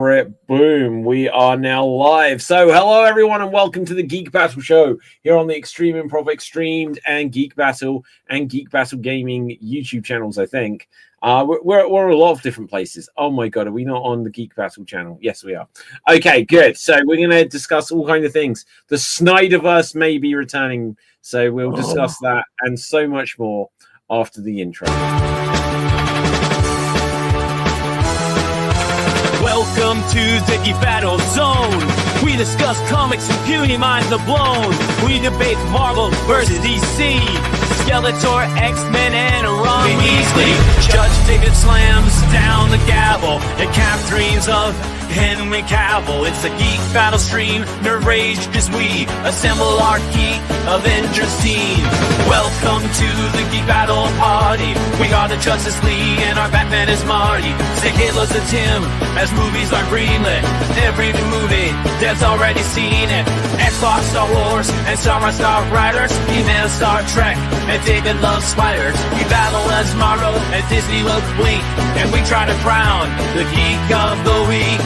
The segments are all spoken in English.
Boom, we are now live. So hello everyone and welcome to the Geek Battle Show here on the Extreme Improv Extremed and Geek Battle Gaming YouTube channels, I think. We're a lot of different places. Oh my god, are we not on the Geek Battle channel? Yes, we are. Okay, good. So we're going to discuss all kinds of things. The Snyderverse may be returning, so we'll discuss that and so much more after the intro. Welcome to the Geek Battle Zone. We discuss comics and puny minds are blown. We debate Marvel versus DC, Skeletor, X-Men, and Ron Weasley. Judge David slams down the gavel and Cap dreams of Henry Cavill. It's the Geek Battle stream, nerd rage as we assemble our Geek Avengers team. Welcome to the Geek Battle party. We are the Justice League and our Batman is Marty. Say hello to Tim as movies are greenlit. Every new movie, Dev's already seen it. Xbox, Star Wars, and Star Riders. He-Man, Star Trek, and David loves spiders. We battle as Marvel and Disney loves Blink, and we try to crown the Geek of the Week.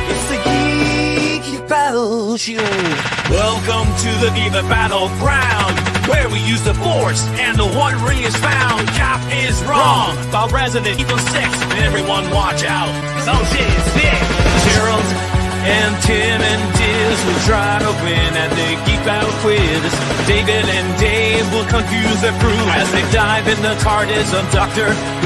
It's the Geek Battle Show. Welcome to the Geek Battleground, where we use the Force and the One Ring is found. Cap is wrong about Resident Evil 6. Everyone watch out. Oh shit, it's big. Gerald and Tim and Diz will try to win at the Geek Battle Quiz. David and Dave will confuse their crew as they dive in the TARDIS of Doctor Who.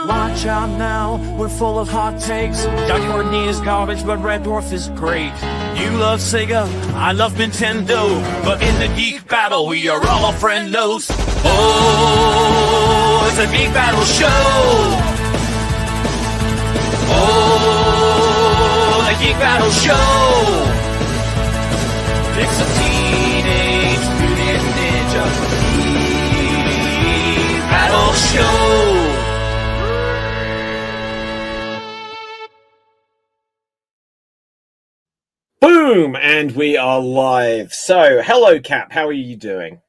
Watch out now, we're full of hot takes. Doug Courtney is garbage, but Red Dwarf is great. You love Sega, I love Nintendo, but in the Geek Battle, we are all friendos. Oh, it's a Geek Battle show. Oh, the Geek Battle show. It's a Teenage Mutant Ninja Geek Battle show. Boom! And we are live. So, hello, Cap. How are you doing?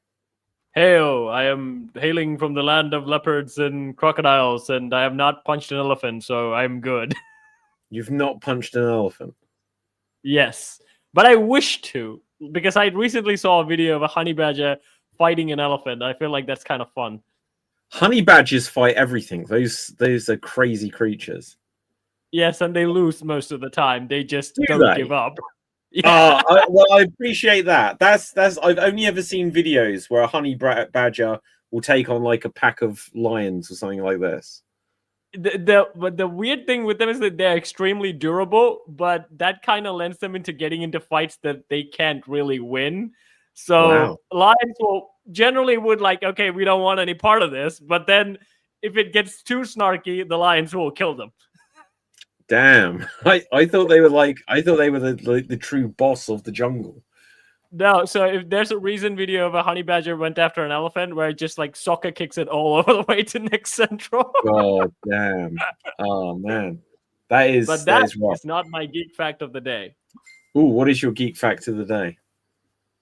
Heyo, I am hailing from the land of leopards and crocodiles, and I have not punched an elephant, so I'm good. You've not punched an elephant? Yes, but I wish to, because I recently saw a video of a honey badger fighting an elephant. I feel like that's kind of fun. Honey badgers fight everything. Those are crazy creatures. Yes, and they lose most of the time. They just don't give up. Yeah. I appreciate that. That's I've only ever seen videos where a honey badger will take on like a pack of lions or something like this. But the weird thing with them is that they're extremely durable, but that kind of lends them into getting into fights that they can't really win. So lions will generally would like, okay, we don't want any part of this, but then if it gets too snarky, the lions will kill them. Damn, I thought they were the true boss of the jungle. No, so if there's a recent video of a honey badger went after an elephant where it just like soccer kicks it all over the way to Nick Central. God damn. Oh man. That is not my geek fact of the day. Ooh, what is your geek fact of the day?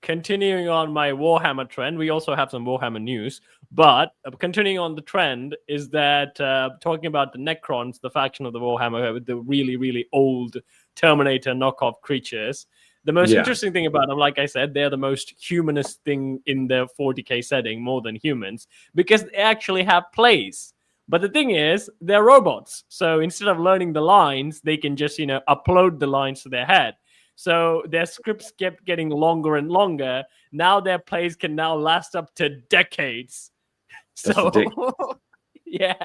Continuing on my Warhammer trend, we also have some Warhammer news, but continuing on the trend is that talking about the Necrons, the faction of the Warhammer with the really, really old Terminator knockoff creatures. The most interesting thing about them, like I said, they're the most humanist thing in the 40k setting, more than humans, because they actually have plays. But the thing is, they're robots. So instead of learning the lines, they can just, upload the lines to their head. So their scripts kept getting longer and longer. Now their plays can now last up to decades. So, yeah.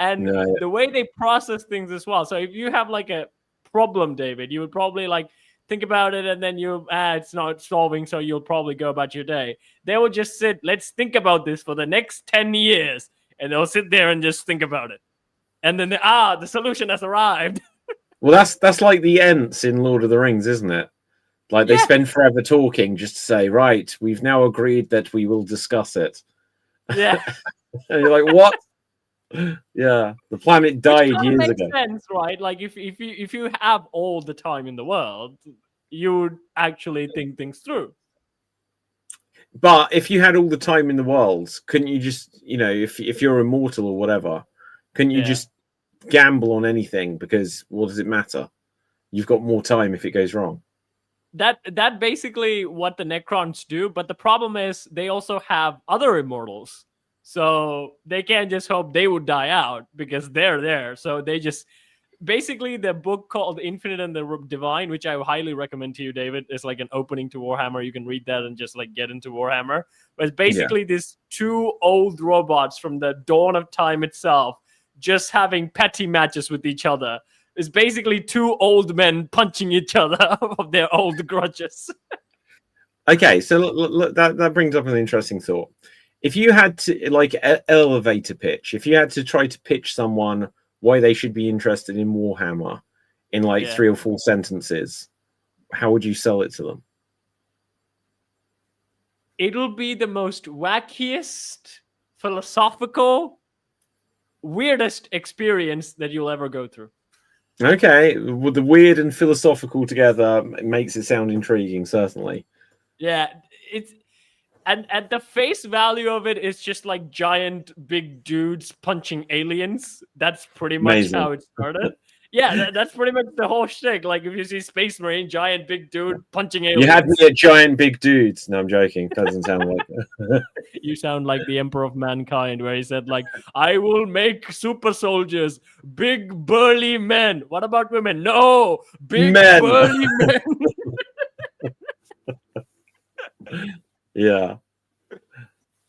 And the way they process things as well. So if you have like a problem, David, you would probably like think about it and then it's not solving, so you'll probably go about your day. They will just sit, let's think about this for the next 10 years. And they'll sit there and just think about it. And then the solution has arrived. Well, that's like the Ents in Lord of the Rings, isn't it? Like they spend forever talking just to say, right, we've now agreed that we will discuss it. Yeah. And you're like, what? Yeah, the planet died Which years makes ago. sense, right? Like if you have all the time in the world, you would actually think things through. But if you had all the time in the world, couldn't you just, if you're immortal or whatever, couldn't you just gamble on anything? Because what does it matter? You've got more time if it goes wrong. That basically what the Necrons do, but the problem is they also have other immortals. So they can't just hope they would die out because they're there. So they just basically the book called Infinite and the Divine, which I highly recommend to you, David, is like an opening to Warhammer. You can read that and just like get into Warhammer. But it's basically these two old robots from the dawn of time itself just having petty matches with each other. It's basically two old men punching each other of their old grudges. Okay, so that brings up an interesting thought. If you had to, like, elevator pitch, if you had to try to pitch someone why they should be interested in Warhammer in like 3 or 4 sentences, how would you sell it to them? It'll be the most wackiest, philosophical, weirdest experience that you'll ever go through. Okay, well, the weird and philosophical together makes it sound intriguing, certainly. Yeah, it's and at the face value of it, it's just like giant big dudes punching aliens. That's pretty much how it started. Yeah, that's pretty much the whole shtick. Like if you see Space Marine, giant big dude punching aliens. You had me at giant big dudes. No, I'm joking. That doesn't sound like that. You sound like the Emperor of Mankind, where he said, like, I will make super soldiers, big burly men. What about women? No, big burly men. Yeah.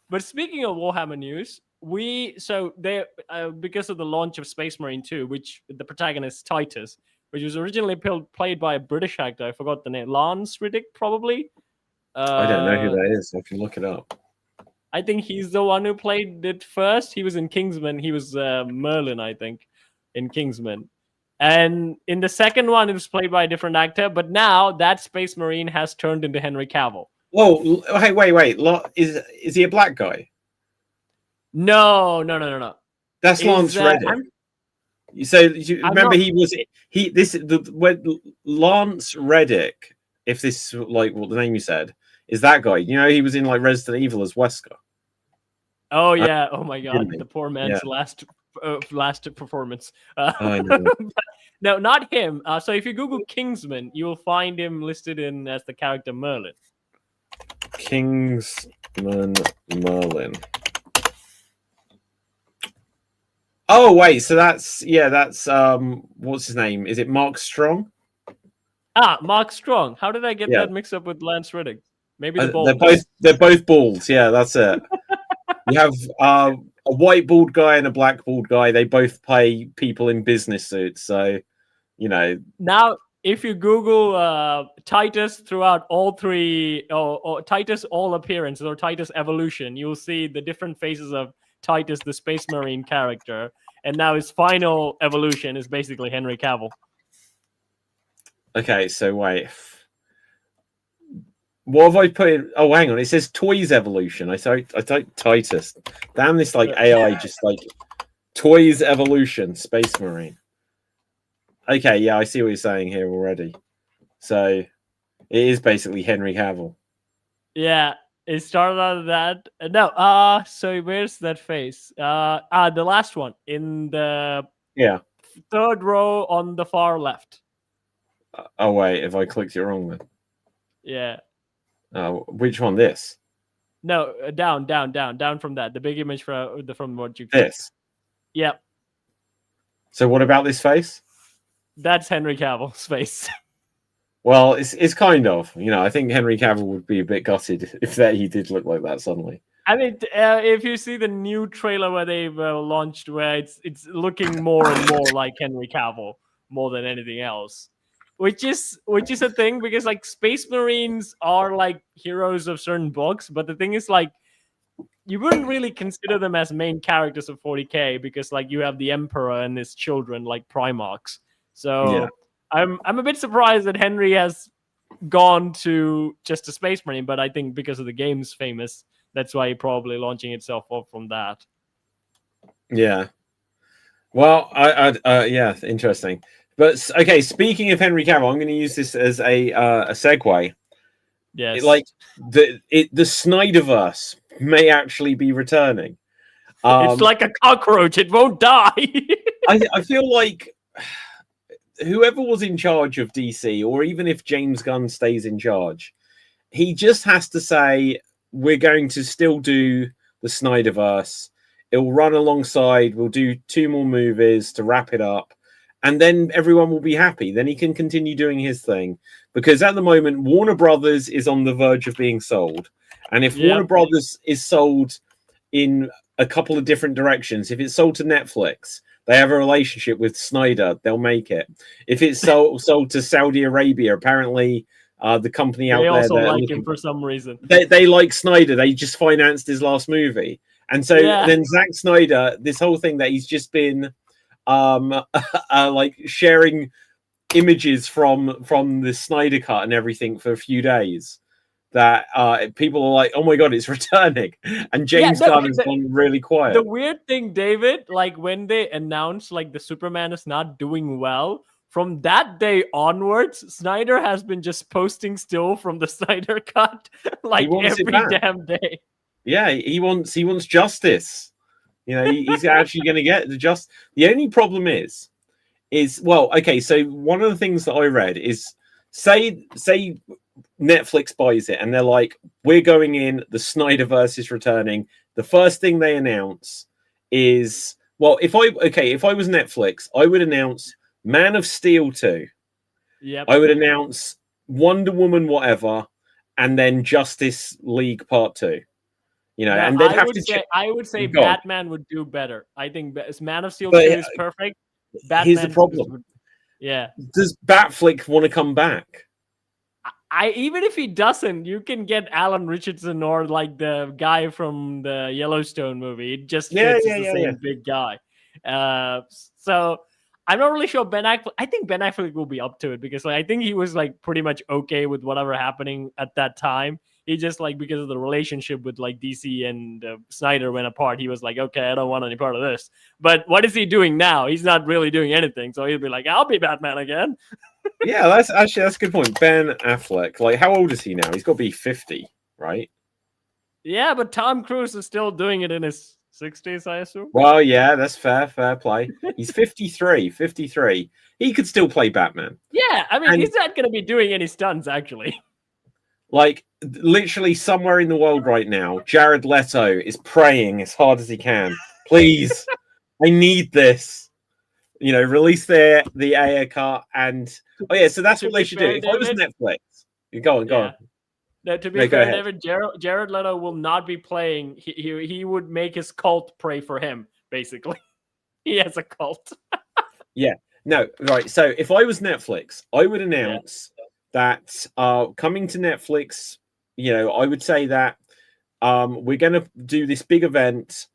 But speaking of Warhammer news, because of the launch of Space Marine 2, which the protagonist Titus, which was originally played by a British actor, I forgot the name, Lance Riddick, probably. I don't know who that is. I can look it up. I think he's the one who played it first. He was in Kingsman. He was Merlin, I think, in Kingsman. And in the second one, it was played by a different actor. But now that Space Marine has turned into Henry Cavill. Whoa! Hey, wait! Is he a black guy? No. That's Lance Reddick. So you remember when Lance Reddick, if this like what the name you said is that guy. You know he was in like Resident Evil as Wesker. Oh yeah! Oh my God! The poor man's last performance. No, not him. So if you Google Kingsman, you will find him listed in as the character Merlin. Kingsman Merlin. Oh wait, so that's what's his name? Is it Mark Strong? Mark Strong. How did I get that mixed up with Lance Reddick? Maybe they're both bald. Yeah, that's it. You have a white bald guy and a black bald guy. They both play people in business suits. So, Now, if you Google Titus throughout all three, or Titus all appearances, or Titus evolution, you'll see the different phases of Titus, the Space Marine character. And now his final evolution is basically Henry Cavill. Okay, so wait. What have I put in? Oh, hang on. It says Toys Evolution. I typed Titus. Damn, this like AI just like Toys Evolution, Space Marine. Okay, yeah, I see what you're saying here already. So it is basically Henry Cavill. Yeah, it started out of that. No, so where's that face? The last one in the third row on the far left. Oh wait, if I clicked it wrong then. Yeah. Which one? This? No, down from that. The big image from what you. This. Yep. So what about this face? That's Henry Cavill's face. Well, it's kind of. I think Henry Cavill would be a bit gutted if he did look like that suddenly. I mean, if you see the new trailer where they've launched, where it's looking more and more like Henry Cavill more than anything else. Which is a thing, because like Space Marines are like heroes of certain books, but the thing is like you wouldn't really consider them as main characters of 40K, because like you have the Emperor and his children like Primarchs. So I'm a bit surprised that Henry has gone to just a Space Marine, but I think because of the game's famous, that's why probably launching itself off from that. Yeah. Well, yeah, interesting. But okay, speaking of Henry Cavill, I'm going to use this as a segue. Yes, Like the Snyderverse may actually be returning. It's like a cockroach; it won't die. I feel like whoever was in charge of DC, or even if James Gunn stays in charge, he just has to say, we're going to still do the Snyderverse. It will run alongside. We'll do 2 more movies to wrap it up. And then everyone will be happy. Then he can continue doing his thing. Because at the moment, Warner Brothers is on the verge of being sold. And if Warner Brothers is sold in a couple of different directions, if it's sold to Netflix, they have a relationship with Snyder, they'll make it. If it's sold to Saudi Arabia, apparently the company out there... They also like him for some reason. They like Snyder. They just financed his last movie. And so then Zack Snyder, this whole thing that he's just been like sharing images from the Snyder Cut and everything for a few days, that people are like, oh my god, it's returning. And James Gunn has gone really quiet. The weird thing, David, like when they announced like the Superman is not doing well, from that day onwards, Snyder has been just posting still from the Snyder Cut like every damn day. Yeah, he wants justice. You know, he's actually going to get the only problem is well, okay, so one of the things that I read is say Netflix buys it and they're like, we're going in, the Snyderverse is returning. The first thing they announce is, well, if I was Netflix, I would announce Man of Steel 2. Yep. I would announce Wonder Woman whatever, and then Justice League Part 2. You know, and they'd have to I would say Batman would do better. I think Man of Steel 2 is perfect. Batman, here's the problem. Does Batflick want to come back? Even if he doesn't, you can get Alan Richardson or like the guy from the Yellowstone movie. It just fits the same big guy. So I'm not really sure Ben Affleck. I think Ben Affleck will be up to it because I think he was like pretty much okay with whatever happening at that time. He just like, because of the relationship with like DC and Snyder went apart, he was like, okay, I don't want any part of this. But what is he doing now? He's not really doing anything. So he'll be like, I'll be Batman again. Yeah, that's a good point. Ben Affleck, like, how old is he now? He's got to be 50, right? Yeah, but Tom Cruise is still doing it in his 60s, I assume. Well, yeah, that's fair play. He's 53. He could still play Batman. Yeah, I mean, he's not going to be doing any stunts, actually. Like, literally somewhere in the world right now, Jared Leto is praying as hard as he can. Please, I need this. You know, release the Ayer cut, and so that's what they should do. If I was Netflix, go on. No, to be fair, David, Jared Leto will not be playing. He would make his cult pray for him, basically. He has a cult. Yeah. No, right. So if I was Netflix, I would announce that coming to Netflix, you know, I would say that we're going to do this big event,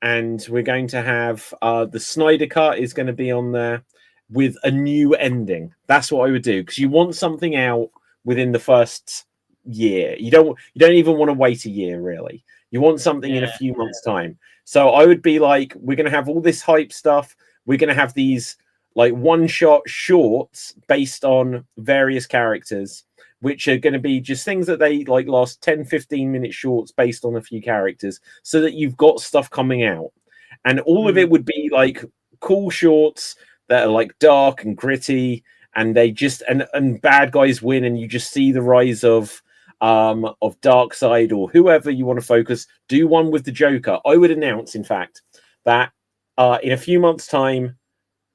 and we're going to have the Snyder Cut is going to be on there with a new ending. That's what I would do, because you want something out within the first year. You don't even want to wait a year, really. You want something in a few months' time. So I would be like, we're going to have all this hype stuff. We're going to have these like one-shot shorts based on various characters, which are going to be just things that they like last 10-15 minute shorts based on a few characters, so that you've got stuff coming out. And all of it would be like cool shorts that are like dark and gritty, and they just and bad guys win, and you just see the rise of Darkseid or whoever you want to focus. Do one with the Joker. I would announce, in fact, that in a few months' time,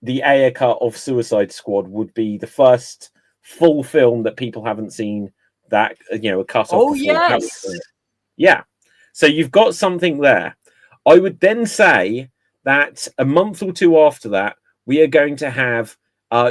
the Ayer cut of Suicide Squad would be the first full film that people haven't seen, that, you know, a cut off. Oh, yes. Yeah. So you've got something there. I would then say that a month or two after that, we are going to have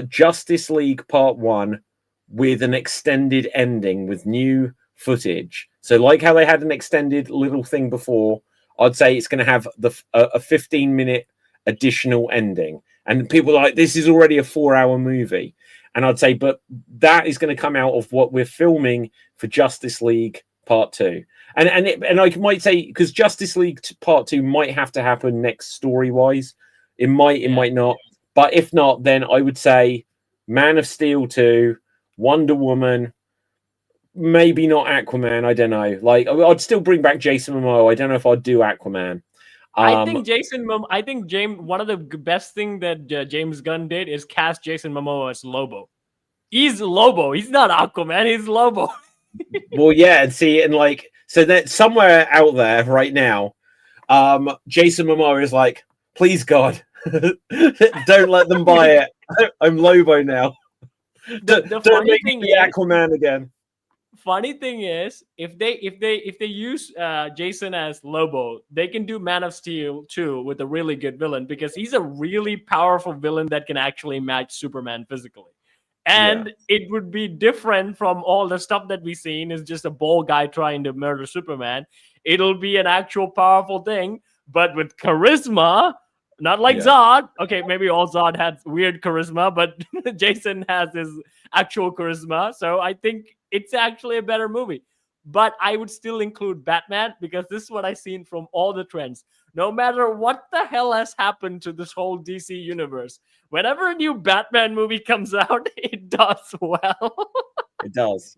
Justice League Part 1 with an extended ending with new footage. So like how they had an extended little thing before, I'd say it's going to have a 15-minute additional ending. And people are like, this is already a 4-hour movie. And I'd say, but that is going to come out of what we're filming for Justice League Part 2. And I might say, because Justice League Part 2 might have to happen next story-wise. It might not. But if not, then I would say Man of Steel 2, Wonder Woman, maybe not Aquaman. I don't know. Like, I'd still bring back Jason Momoa. I don't know if I'd do Aquaman. I think one of the best thing that James Gunn did is cast Jason Momoa as Lobo. He's Lobo. He's not Aquaman. He's Lobo. Well, yeah, and see, and like, so that somewhere out there right now, Jason Momoa is like, please God, don't let them buy it. I'm Lobo now. Don't make me Aquaman again. Funny thing is, if they use Jason as Lobo, they can do Man of Steel 2 with a really good villain, because he's a really powerful villain that can actually match Superman physically. And it would be different from all the stuff that we've seen is just a bald guy trying to murder Superman. It'll be an actual powerful thing, but with charisma, not like Zod. Okay, maybe all Zod had weird charisma, but Jason has his actual charisma. So I think it's actually a better movie. But I would still include Batman, because this is what I've seen from all the trends. No matter what the hell has happened to this whole DC universe, whenever a new Batman movie comes out, it does well. It does.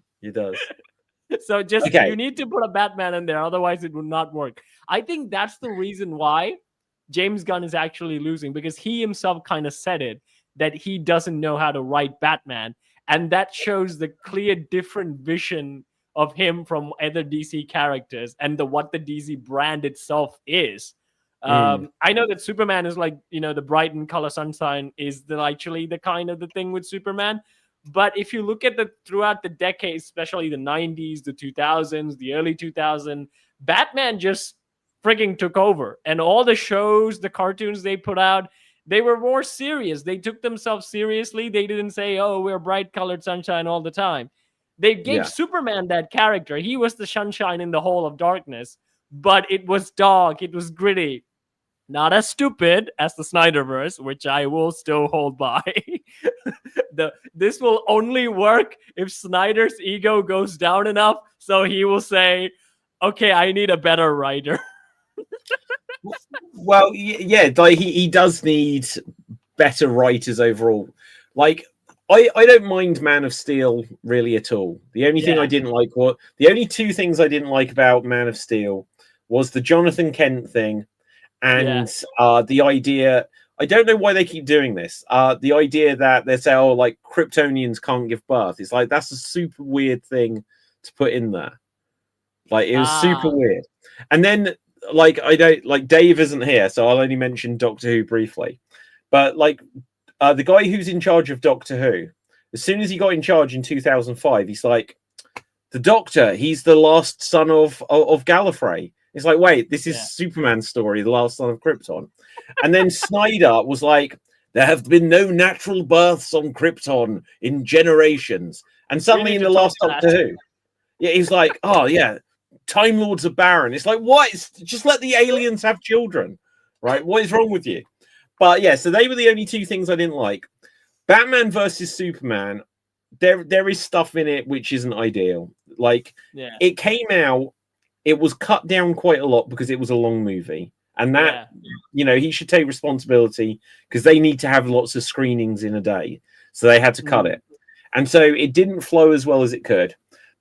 So you need to put a Batman in there, otherwise it would not work. I think that's the reason why James Gunn is actually losing, because he himself kind of said it, that he doesn't know how to write Batman. And that shows the clear different vision of him from other DC characters and what the DC brand itself is. I know that Superman is like, the bright and color sunshine is actually the kind of the thing with Superman. But if you look at throughout the decades, especially the 90s, the 2000s, the early 2000s, Batman just frigging took over. And all the shows, the cartoons they put out, they were more serious. They took themselves seriously. They didn't say, oh, we're bright colored sunshine all the time. They gave Superman that character. He was the sunshine in the hole of darkness, but it was dark. It was gritty. Not as stupid as the Snyderverse, which I will still hold by. This will only work if Snyder's ego goes down enough, so he will say, okay, I need a better writer. Well, yeah, like he does need better writers overall. Like, I don't mind Man of Steel really at all. The only thing I didn't like, the only two things I didn't like about Man of Steel was the Jonathan Kent thing, and the idea. I don't know why they keep doing this. The idea that they say, oh, like Kryptonians can't give birth. It's like, that's a super weird thing to put in there. Like, it was super weird. And then, like, I don't like Dave isn't here, so I'll only mention Doctor Who briefly. But like, the guy who's in charge of Doctor Who, as soon as he got in charge in 2005, he's like, the Doctor, he's the last son of Gallifrey. It's like, wait, this is Superman's story, the last son of Krypton. And then Snyder was like, there have been no natural births on Krypton in generations. And suddenly in the last Doctor Who, he's like, oh yeah, Time Lords are barren. It's like, what? Just let the aliens have children, right? What is wrong with you? But yeah, so they were the only two things I didn't like. Batman versus Superman, there is stuff in it which isn't ideal. Like, it came out, it was cut down quite a lot because it was a long movie. And that, he should take responsibility, because they need to have lots of screenings in a day. So they had to cut it. And so it didn't flow as well as it could.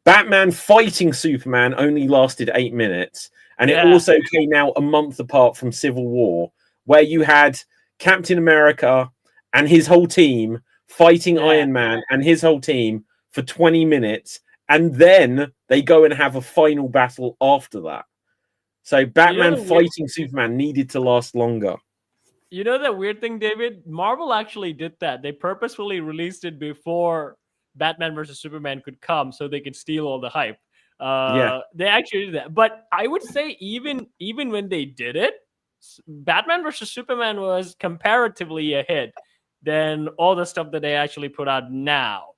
Batman fighting Superman only lasted 8 minutes. And it also came out a month apart from Civil War, where you had Captain America and his whole team fighting Iron Man and his whole team for 20 minutes. And then they go and have a final battle after that. So Batman fighting Superman needed to last longer. You know that weird thing, David? Marvel actually did that. They purposefully released it before Batman versus Superman could come, so they could steal all the hype. They actually did that. But I would say even when they did it, Batman versus Superman was comparatively a hit than all the stuff that they actually put out now.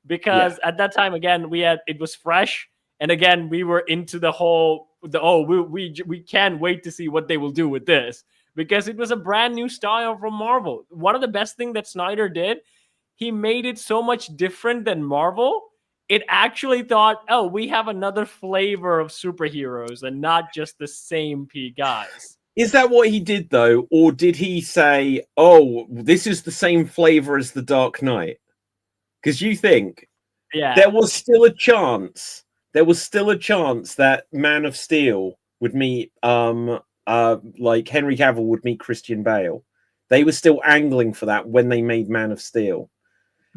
Because at that time, again, it was fresh. And again, we were into the whole, we can't wait to see what they will do with this. Because it was a brand new style from Marvel. One of the best things that Snyder did, he made it so much different than Marvel. It actually thought, oh, we have another flavor of superheroes and not just the same guys. Is that what he did though, or did he say, "Oh, this is the same flavor as the Dark Knight"? Because you think there was still a chance. There was still a chance that Man of Steel would meet, like Henry Cavill would meet Christian Bale. They were still angling for that when they made Man of Steel.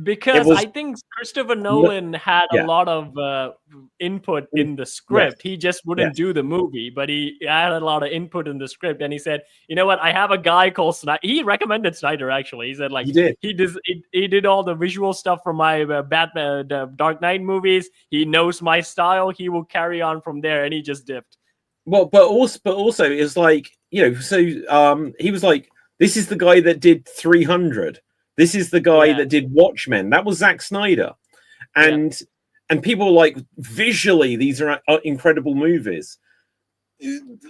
Because I think Christopher Nolan had a lot of input in the script. He just wouldn't do the movie, but he had a lot of input in the script. And he said, you know what? I have a guy called Snyder. He recommended Snyder, actually. He said, like, he did all the visual stuff for my Batman, Dark Knight movies. He knows my style. He will carry on from there. And he just dipped. Well, but also it's like, you know, so he was like, this is the guy that did 300. This is the guy that did Watchmen. That was Zack Snyder. And people were like, visually, these are incredible movies.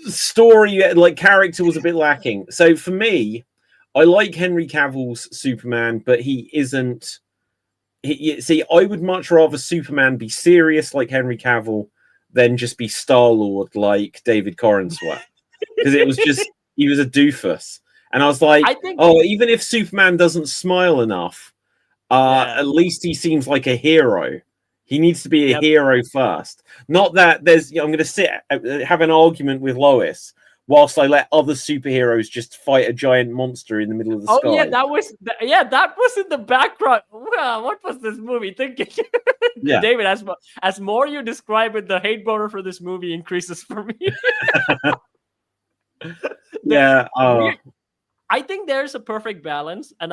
Story, like character was a bit lacking. So for me, I like Henry Cavill's Superman, but he isn't. See, I would much rather Superman be serious like Henry Cavill than just be Star-Lord like David Corenswet. Because it was just, he was a doofus. And I was like, even if Superman doesn't smile enough, at least he seems like a hero. He needs to be a hero first. Not that there's, I'm going to have an argument with Lois whilst I let other superheroes just fight a giant monster in the middle of the sky. Oh yeah, that was in the background. Well, what was this movie thinking? David, as more you describe it, the hate boner for this movie increases for me. I think there's a perfect balance, and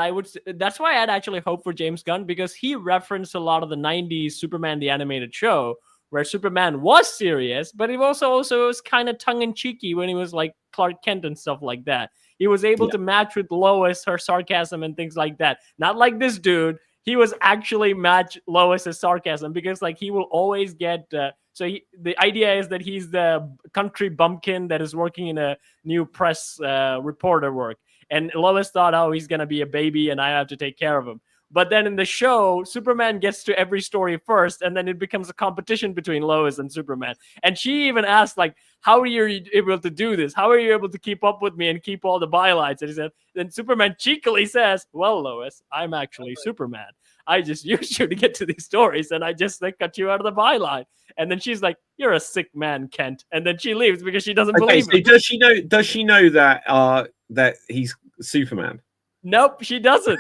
that's why I'd actually hope for James Gunn, because he referenced a lot of the 90s Superman the animated show, where Superman was serious, but he also was kind of tongue-in-cheeky when he was like Clark Kent and stuff like that. He was able to match with Lois, her sarcasm and things like that. Not like this dude. He was actually match Lois's sarcasm, because like he will always get... the idea is that he's the country bumpkin that is working in a new press reporter work. And Lois thought, oh, he's going to be a baby and I have to take care of him. But then in the show, Superman gets to every story first, and then it becomes a competition between Lois and Superman. And she even asked, like, how are you able to do this? How are you able to keep up with me and keep all the bylines? And he said, then Superman cheekily says, well, Lois, I'm actually Superman. I just used you to get to these stories, and I just cut you out of the byline. And then she's like, you're a sick man, Kent. And then she leaves because she doesn't believe him. Does she know that that he's Superman? Nope, she doesn't.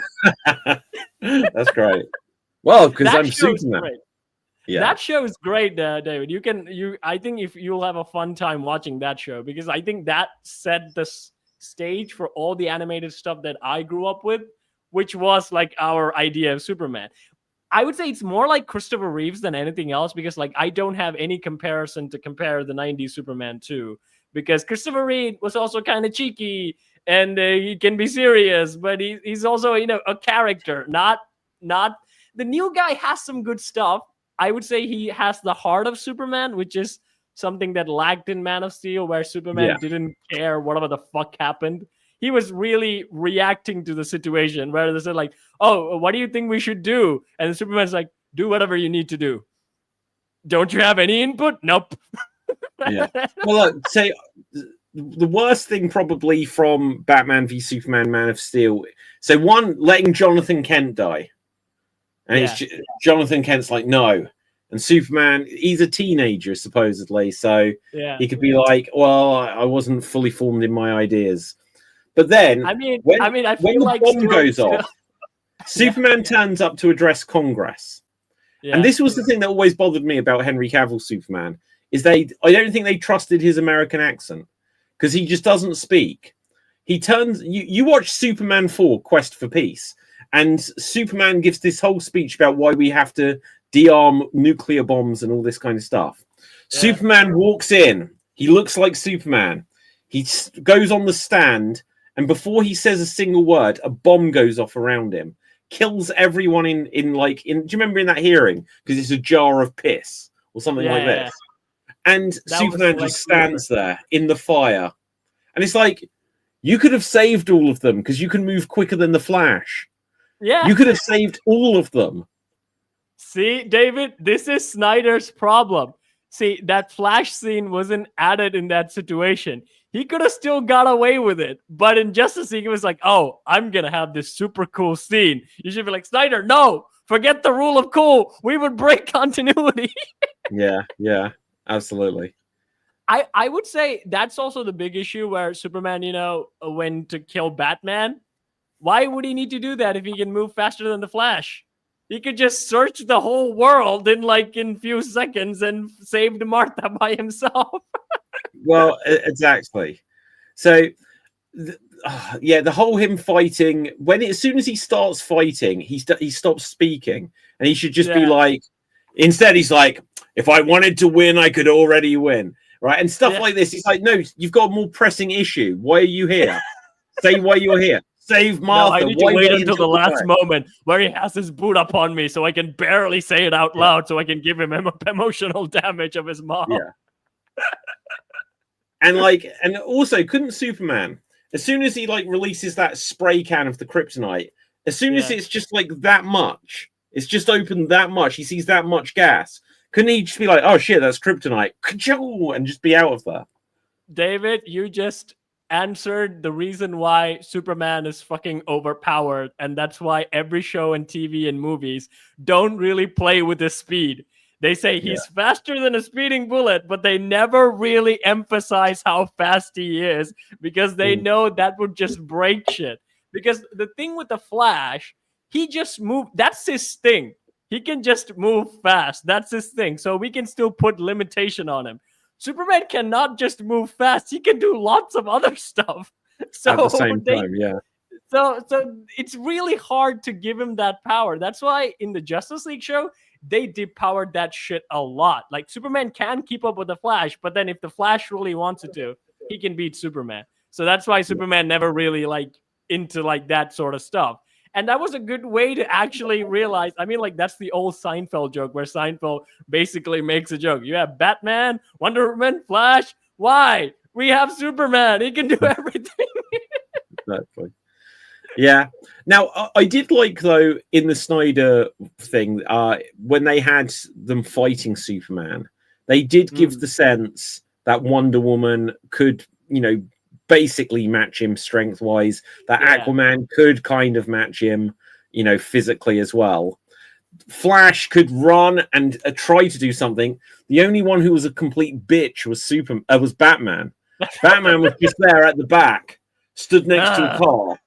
That's great. Well, because I'm Superman. Yeah, that show is great, David. I think if you'll have a fun time watching that show, because I think that set the stage for all the animated stuff that I grew up with, which was like our idea of Superman. I would say it's more like Christopher Reeves than anything else, because like I don't have any comparison to compare the 90s Superman to, because Christopher Reeve was also kind of cheeky and he can be serious, but he's also, a character, not the new guy has some good stuff. I would say he has the heart of Superman, which is something that lacked in Man of Steel, where Superman didn't care whatever the fuck happened. He was really reacting to the situation, where they said like, oh, what do you think we should do? And Superman's like, do whatever you need to do. Don't you have any input? Nope. Well, say the worst thing probably from Batman v Superman, Man of Steel. So one, letting Jonathan Kent die. And Jonathan Kent's like, no. And Superman, he's a teenager, supposedly. So he could be like, well, I wasn't fully formed in my ideas. But then, when the bomb goes off, Superman turns up to address Congress. Yeah. And this was the thing that always bothered me about Henry Cavill's Superman, is I don't think they trusted his American accent, because he just doesn't speak. He turns, you watch Superman 4, Quest for Peace, and Superman gives this whole speech about why we have to de-arm nuclear bombs and all this kind of stuff. Yeah. Superman walks in. He looks like Superman. He goes on the stand, and before he says a single word, a bomb goes off around him, kills everyone in do you remember in that hearing? Because it's a jar of piss or something like this. And Superman just stands there in the fire. And it's like, you could have saved all of them because you can move quicker than the Flash. Yeah. You could have saved all of them. See, David, this is Snyder's problem. See, that Flash scene wasn't added in that situation. He could have still got away with it. But in Justice League, it was like, oh, I'm going to have this super cool scene. You should be like, Snyder, no, forget the rule of cool. We would break continuity. Yeah, absolutely. I would say that's also the big issue where Superman, went to kill Batman. Why would he need to do that if he can move faster than the Flash? He could just search the whole world in few seconds and saved Martha by himself. Well, exactly. So, the whole him fighting as soon as he starts fighting, he stops speaking, and he should just be like. Instead, he's like, if I wanted to win, I could already win, right? And stuff like this. He's like, no, you've got a more pressing issue. Why are you here? Say why you're here. Save Martha. No, I need to wait until the last moment where he has his boot up on me so I can barely say it out loud so I can give him emotional damage of his mom. Yeah. and also, couldn't Superman, as soon as he releases that spray can of the kryptonite, as soon as it's just that much, it's just opened that much, he sees that much gas, couldn't he just be like, oh shit, that's kryptonite, and just be out of there? David, you just answered the reason why Superman is fucking overpowered, and that's why every show and TV and movies don't really play with his speed. They say he's faster than a speeding bullet, but they never really emphasize how fast he is because they know that would just break shit. Because the thing with the Flash, he just moved. That's his thing. He can just move fast. That's his thing. So we can still put limitation on him. Superman cannot just move fast. He can do lots of other stuff. So at the same time, So it's really hard to give him that power. That's why in the Justice League show, they depowered that shit a lot. Like Superman can keep up with the Flash, but then if the Flash really wants it to, he can beat Superman. So that's why Superman never really into that sort of stuff. And that was a good way to actually realize. I mean, that's the old Seinfeld joke where Seinfeld basically makes a joke. You have Batman, Wonder Woman, Flash. Why? We have Superman. He can do everything. Exactly. Yeah. Now, I did though, in the Snyder thing, when they had them fighting Superman, they did give the sense that Wonder Woman could, basically match him strength-wise, that Aquaman could kind of match him, physically as well. Flash could run and try to do something. The only one who was a complete bitch was Batman. Batman was just there at the back, stood next to a car.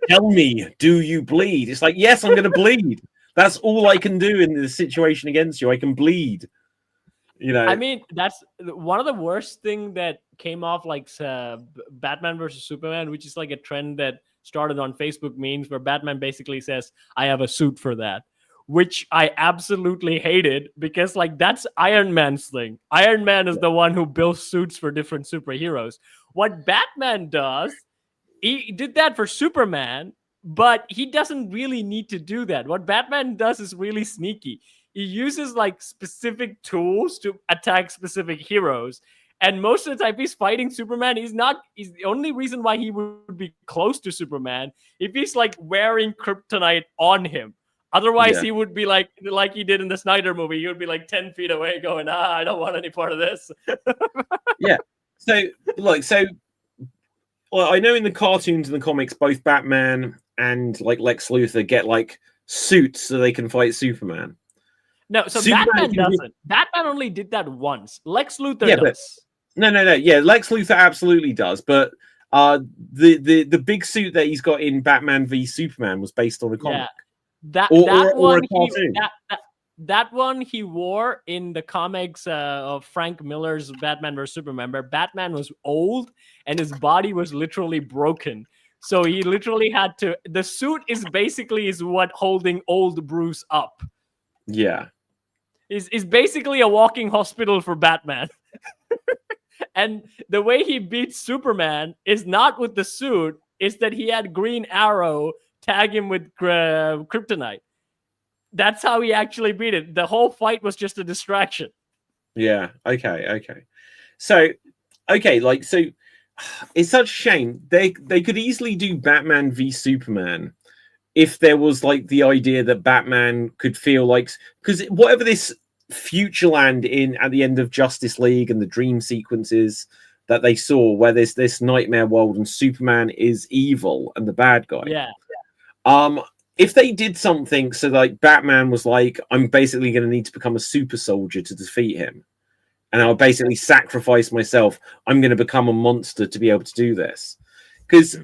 Tell me, do you bleed? It's like, yes, I'm going to bleed. That's all I can do in this situation against you. I can bleed. I mean, that's one of the worst thing that came off Batman versus Superman, which is a trend that started on Facebook memes where Batman basically says, I have a suit for that, which I absolutely hated because that's Iron Man's thing. Iron Man is the one who builds suits for different superheroes. What Batman does, he did that for Superman, but he doesn't really need to do that. What Batman does is really sneaky. He uses specific tools to attack specific heroes. And most of the time he's fighting Superman, he's the only reason why he would be close to Superman if he's wearing kryptonite on him. Otherwise he would be like he did in the Snyder movie. He would be 10 feet away going, I don't want any part of this. Yeah. So I know in the cartoons and the comics, both Batman and Lex Luthor get suits so they can fight Superman. No, so Batman doesn't. Batman only did that once. Lex Luthor does. No. Yeah, Lex Luthor absolutely does. But the big suit that he's got in Batman v Superman was based on a comic. Yeah. That one he wore in the comics of Frank Miller's Batman vs Superman, where Batman was old and his body was literally broken. So he literally had to. The suit is basically what holding old Bruce up. Yeah. Is basically a walking hospital for Batman. And the way he beats Superman is not with the suit, is that he had Green Arrow tag him with kryptonite. That's how he actually beat it. The whole fight was just a distraction. Yeah. Okay. So, it's such a shame. They could easily do Batman v Superman if there was like the idea that Batman could feel like, because whatever this future land in at the end of Justice League and the dream sequences that they saw, where there's this nightmare world and Superman is evil and the bad guy. Yeah. If they did something so like Batman was like, I'm basically going to need to become a super soldier to defeat him, and I'll basically sacrifice myself. I'm going to become a monster to be able to do this. Because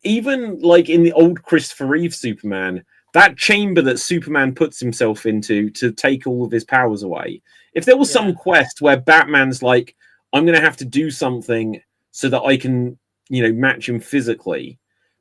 even like in the old Christopher Reeve Superman, that chamber that Superman puts himself into to take all of his powers away, if there was some quest where Batman's like, I'm going to have to do something so that I can, match him physically,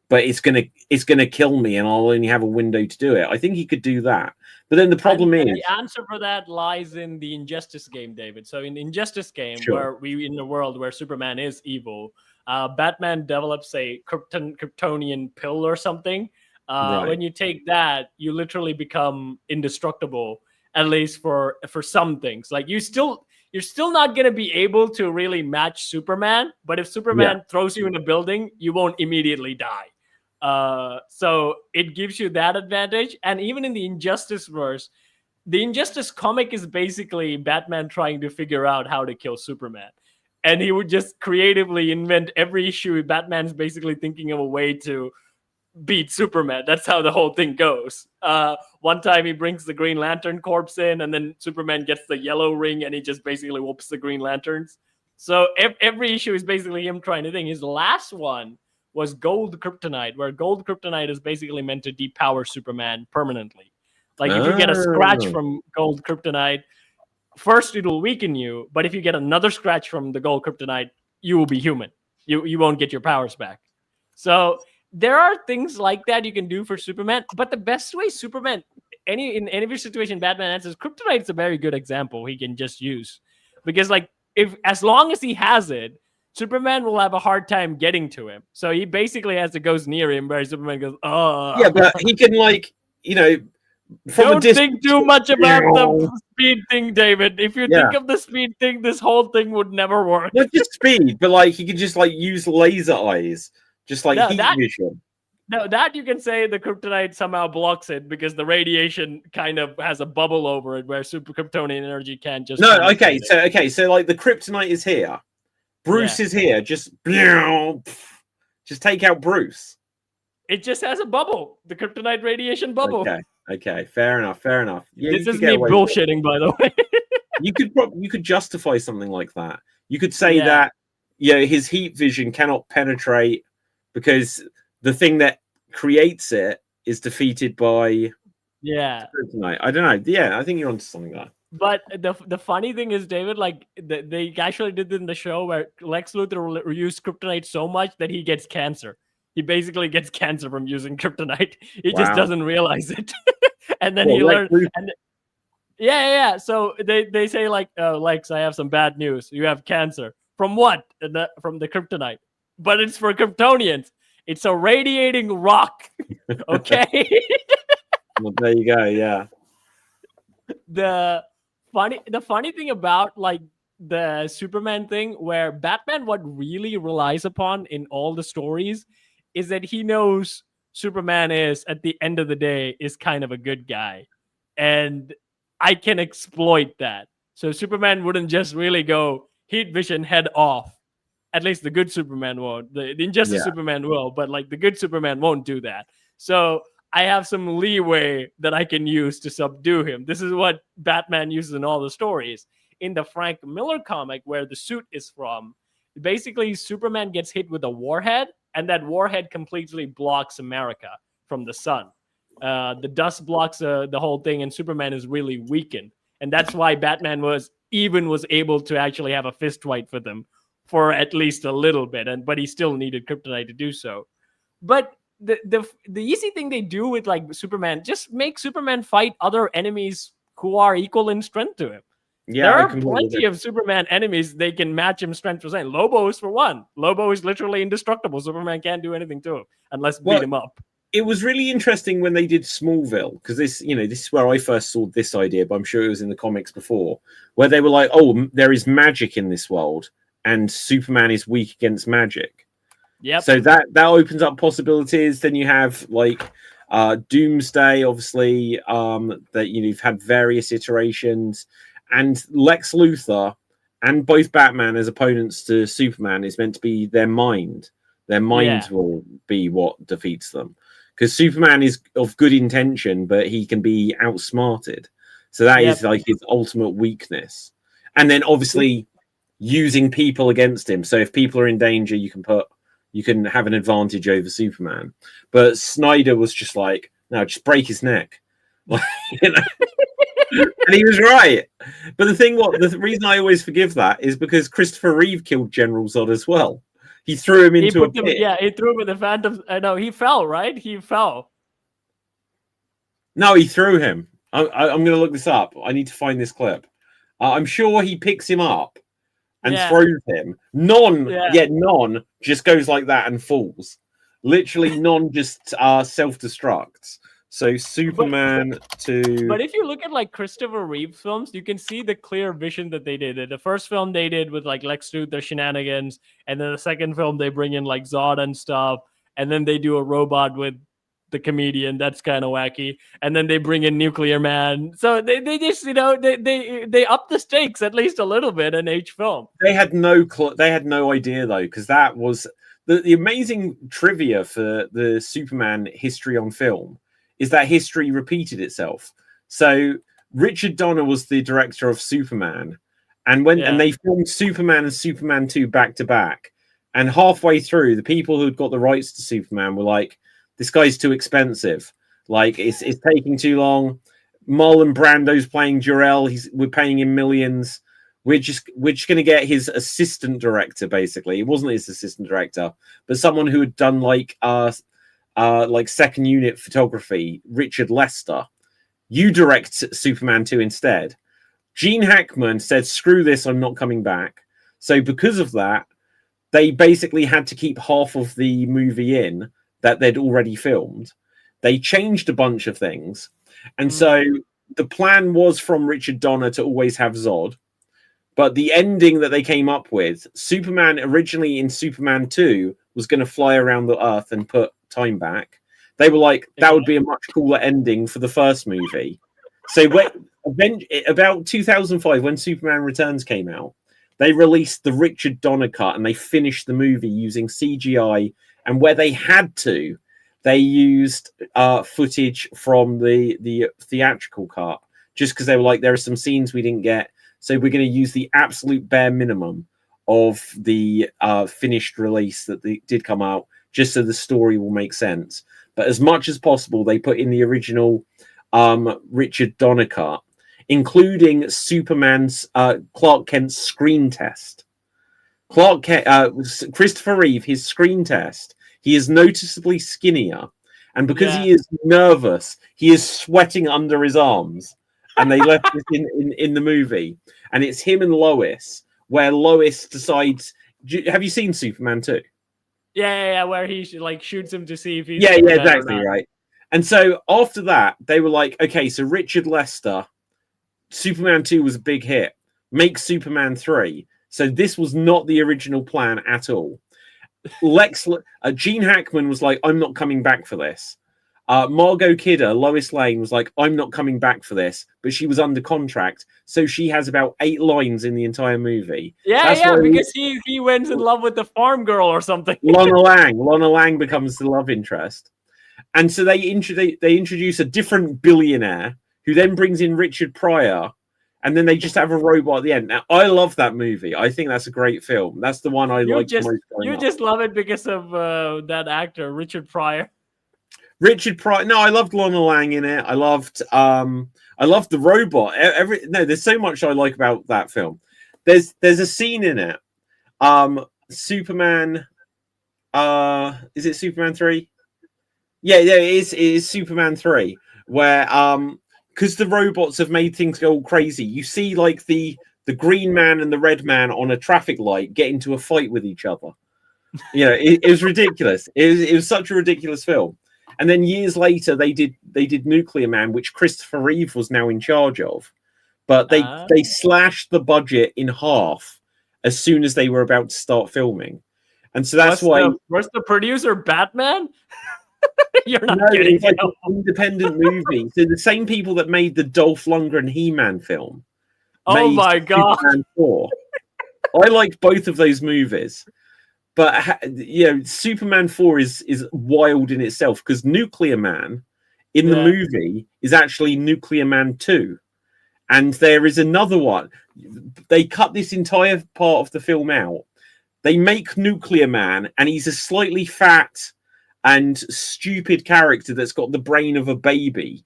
but it's gonna kill me, and I'll only have a window to do it. I think he could do that. But then the problem is the answer for that lies in the Injustice game, David. So in the Injustice game, where we in the world where Superman is evil, Batman develops a Kryptonian pill or something. When you take that, you literally become indestructible, at least for some things. Like you're still not going to be able to really match Superman, but if Superman throws you in a building, you won't immediately die. So it gives you that advantage. And even in the Injustice verse, the Injustice comic is basically Batman trying to figure out how to kill Superman. And he would just creatively invent every issue. Batman's basically thinking of a way to beat Superman. That's how the whole thing goes. One time he brings the Green Lantern Corps in, and then Superman gets the yellow ring, and he just basically whoops the Green Lanterns. So every issue is basically him trying to think. His last one was Gold Kryptonite, where Gold Kryptonite is basically meant to depower Superman permanently. Like if you get a scratch from Gold Kryptonite, first it'll weaken you, but if you get another scratch from the Gold Kryptonite, you will be human. You won't get your powers back. So there are things like that you can do for Superman, but the best way Superman, in any of your situation, Batman answers, Kryptonite is a very good example he can just use. Because like as long as he has it, Superman will have a hard time getting to him. So he basically has to go near him where Superman goes, oh. Yeah, but he can don't think too much about the speed thing, David. If you think of the speed thing, this whole thing would never work. Not just speed, but like he could just like use laser eyes, just like heat vision. No, that you can say the kryptonite somehow blocks it because the radiation kind of has a bubble over it where super Kryptonian energy can't just. No, okay, so like the kryptonite is here, Bruce is here. Just take out Bruce. It just has a bubble, the kryptonite radiation bubble. Okay, fair enough. Yeah, this is me bullshitting, by the way. you could justify something like that. You could say that his heat vision cannot penetrate because the thing that creates it is defeated by kryptonite. I don't know. Yeah, I think you're onto something there. But the funny thing is, David, like they actually did it in the show where Lex Luthor used kryptonite so much that he gets cancer. He basically gets cancer from using kryptonite. He just doesn't realize it. And then he learned. So they say like, Lex, I have some bad news. You have cancer. From what? From the kryptonite. But it's for Kryptonians. It's a radiating rock. Okay. Well, there you go. Yeah. The funny thing about like the Superman thing, where Batman, what really relies upon in all the stories is that he knows Superman is, at the end of the day, is kind of a good guy. And I can exploit that. So Superman wouldn't just really go heat vision head off. At least the good Superman won't. The Injustice Superman will, but like the good Superman won't do that. So I have some leeway that I can use to subdue him. This is what Batman uses in all the stories. In the Frank Miller comic, where the suit is from, basically Superman gets hit with a warhead, and that warhead completely blocks America from the sun. The dust blocks the whole thing, and Superman is really weakened. And that's why Batman was able to actually have a fist fight with him for at least a little bit, but he still needed kryptonite to do so. But the easy thing they do with like Superman, just make Superman fight other enemies who are equal in strength to him. Yeah, there are plenty of Superman enemies they can match him strength for strength. Lobo is for one. Lobo is literally indestructible. Superman can't do anything to him unless beat him up. It was really interesting when they did Smallville, because this is where I first saw this idea, but I'm sure it was in the comics before, where they were like, oh, there is magic in this world, and Superman is weak against magic. Yep. So that opens up possibilities. Then you have like Doomsday, obviously, that you've had various iterations, and Lex Luthor and both Batman as opponents to Superman is meant to be their mind. Their mind will be what defeats them, because Superman is of good intention, but he can be outsmarted. So that is like his ultimate weakness. And then obviously using people against him. So if people are in danger, you can have an advantage over Superman. But Snyder was just like, no, just break his neck. Like, you know? And he was right. But the reason I always forgive that is because Christopher Reeve killed General Zod as well. He threw him into a pit. Yeah, he threw him in the Phantom. No, he fell, right? He fell. No, he threw him. I'm going to look this up. I need to find this clip. I'm sure he picks him up and throws him. Non just goes like that and falls. Literally, Non just self-destructs. So Superman 2. But if you look at like Christopher Reeve films, you can see the clear vision that they did. The first film they did with like Lex Luthor shenanigans, and then the second film they bring in like Zod and stuff, and then they do a robot with the comedian. That's kind of wacky, and then they bring in Nuclear Man. So they just they up the stakes at least a little bit in each film. They had no idea though, because that was the amazing trivia for the Superman history on film. Is that history repeated itself? So Richard Donner was the director of Superman, and and they filmed Superman and Superman 2 back to back, and halfway through, the people who'd got the rights to Superman were like, "This guy's too expensive. Like it's taking too long. Marlon Brando's playing Jor-El. We're paying him millions. We're just going to get his assistant director. Basically, it wasn't his assistant director, but someone who had done like second unit photography, Richard Lester. You direct Superman 2 instead." Gene Hackman said, "Screw this, I'm not coming back." So because of that, they basically had to keep half of the movie in that they'd already filmed. They changed a bunch of things. And so the plan was from Richard Donner to always have Zod. But the ending that they came up with, Superman originally in Superman 2 was going to fly around the Earth and put time back. They were like, that would be a much cooler ending for the first movie. So about 2005, when Superman Returns came out, they released the Richard Donner cut and they finished the movie using CGI. And where they had to, they used footage from the theatrical cut, just because they were like, there are some scenes we didn't get. So we're going to use the absolute bare minimum of the finished release that did come out, just so the story will make sense. But as much as possible, they put in the original Richard Donner cut, including Superman's Clark Kent's screen test. Christopher Reeve, his screen test, he is noticeably skinnier. And because he is nervous, he is sweating under his arms. And they left this in the movie. And it's him and Lois, where Lois decides... Have you seen Superman 2? Yeah, where he like shoots him to see if he's... Yeah, exactly, right. And so after that, they were like, okay, so Richard Lester, Superman 2 was a big hit. Make Superman 3. So this was not the original plan at all. Gene Hackman was like, I'm not coming back for this. Margot Kidder, Lois Lane, was like, I'm not coming back for this, but she was under contract, so she has about 8 lines in the entire movie. Because he went in love with the farm girl or something. Lana Lang becomes the love interest, and so they introduce a different billionaire who then brings in Richard Pryor, and then they just have a robot at the end. Now, I love that movie. I think that's a great film. That's the one I like the most. You just love it because of that actor, Richard Pryor. Richard Pryor. No, I loved Lana Lang in it. I loved the robot. There's so much I like about that film. There's a scene in it. Superman. Is it Superman 3? Yeah, it is Superman 3, where because the robots have made things go all crazy. You see like the green man and the red man on a traffic light get into a fight with each other. You know, it was ridiculous. It was such a ridiculous film. And then years later, they did Nuclear Man, which Christopher Reeve was now in charge of. But they slashed the budget in half as soon as they were about to start filming. And so that's why... Was the producer Batman? You're not No, getting it's like it. an independent movie. So the same people that made the Dolph Lundgren He-Man film Oh made my god. Superman 4. I like both of those movies. But Superman 4 is wild in itself because Nuclear Man in the movie is actually Nuclear Man 2. And there is another one. They cut this entire part of the film out. They make Nuclear Man, and he's a slightly fat and stupid character that's got the brain of a baby.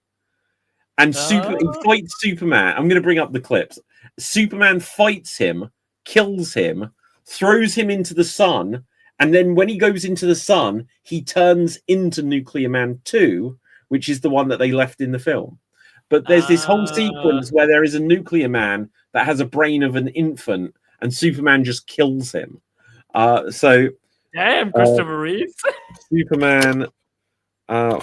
And he fights Superman. I'm going to bring up the clips. Superman fights him, kills him, throws him into the sun, and then when he goes into the sun, he turns into Nuclear Man 2, which is the one that they left in the film. But there's this whole sequence where there is a Nuclear Man that has a brain of an infant, and Superman just kills him. Damn, Christopher Reeves. Superman 4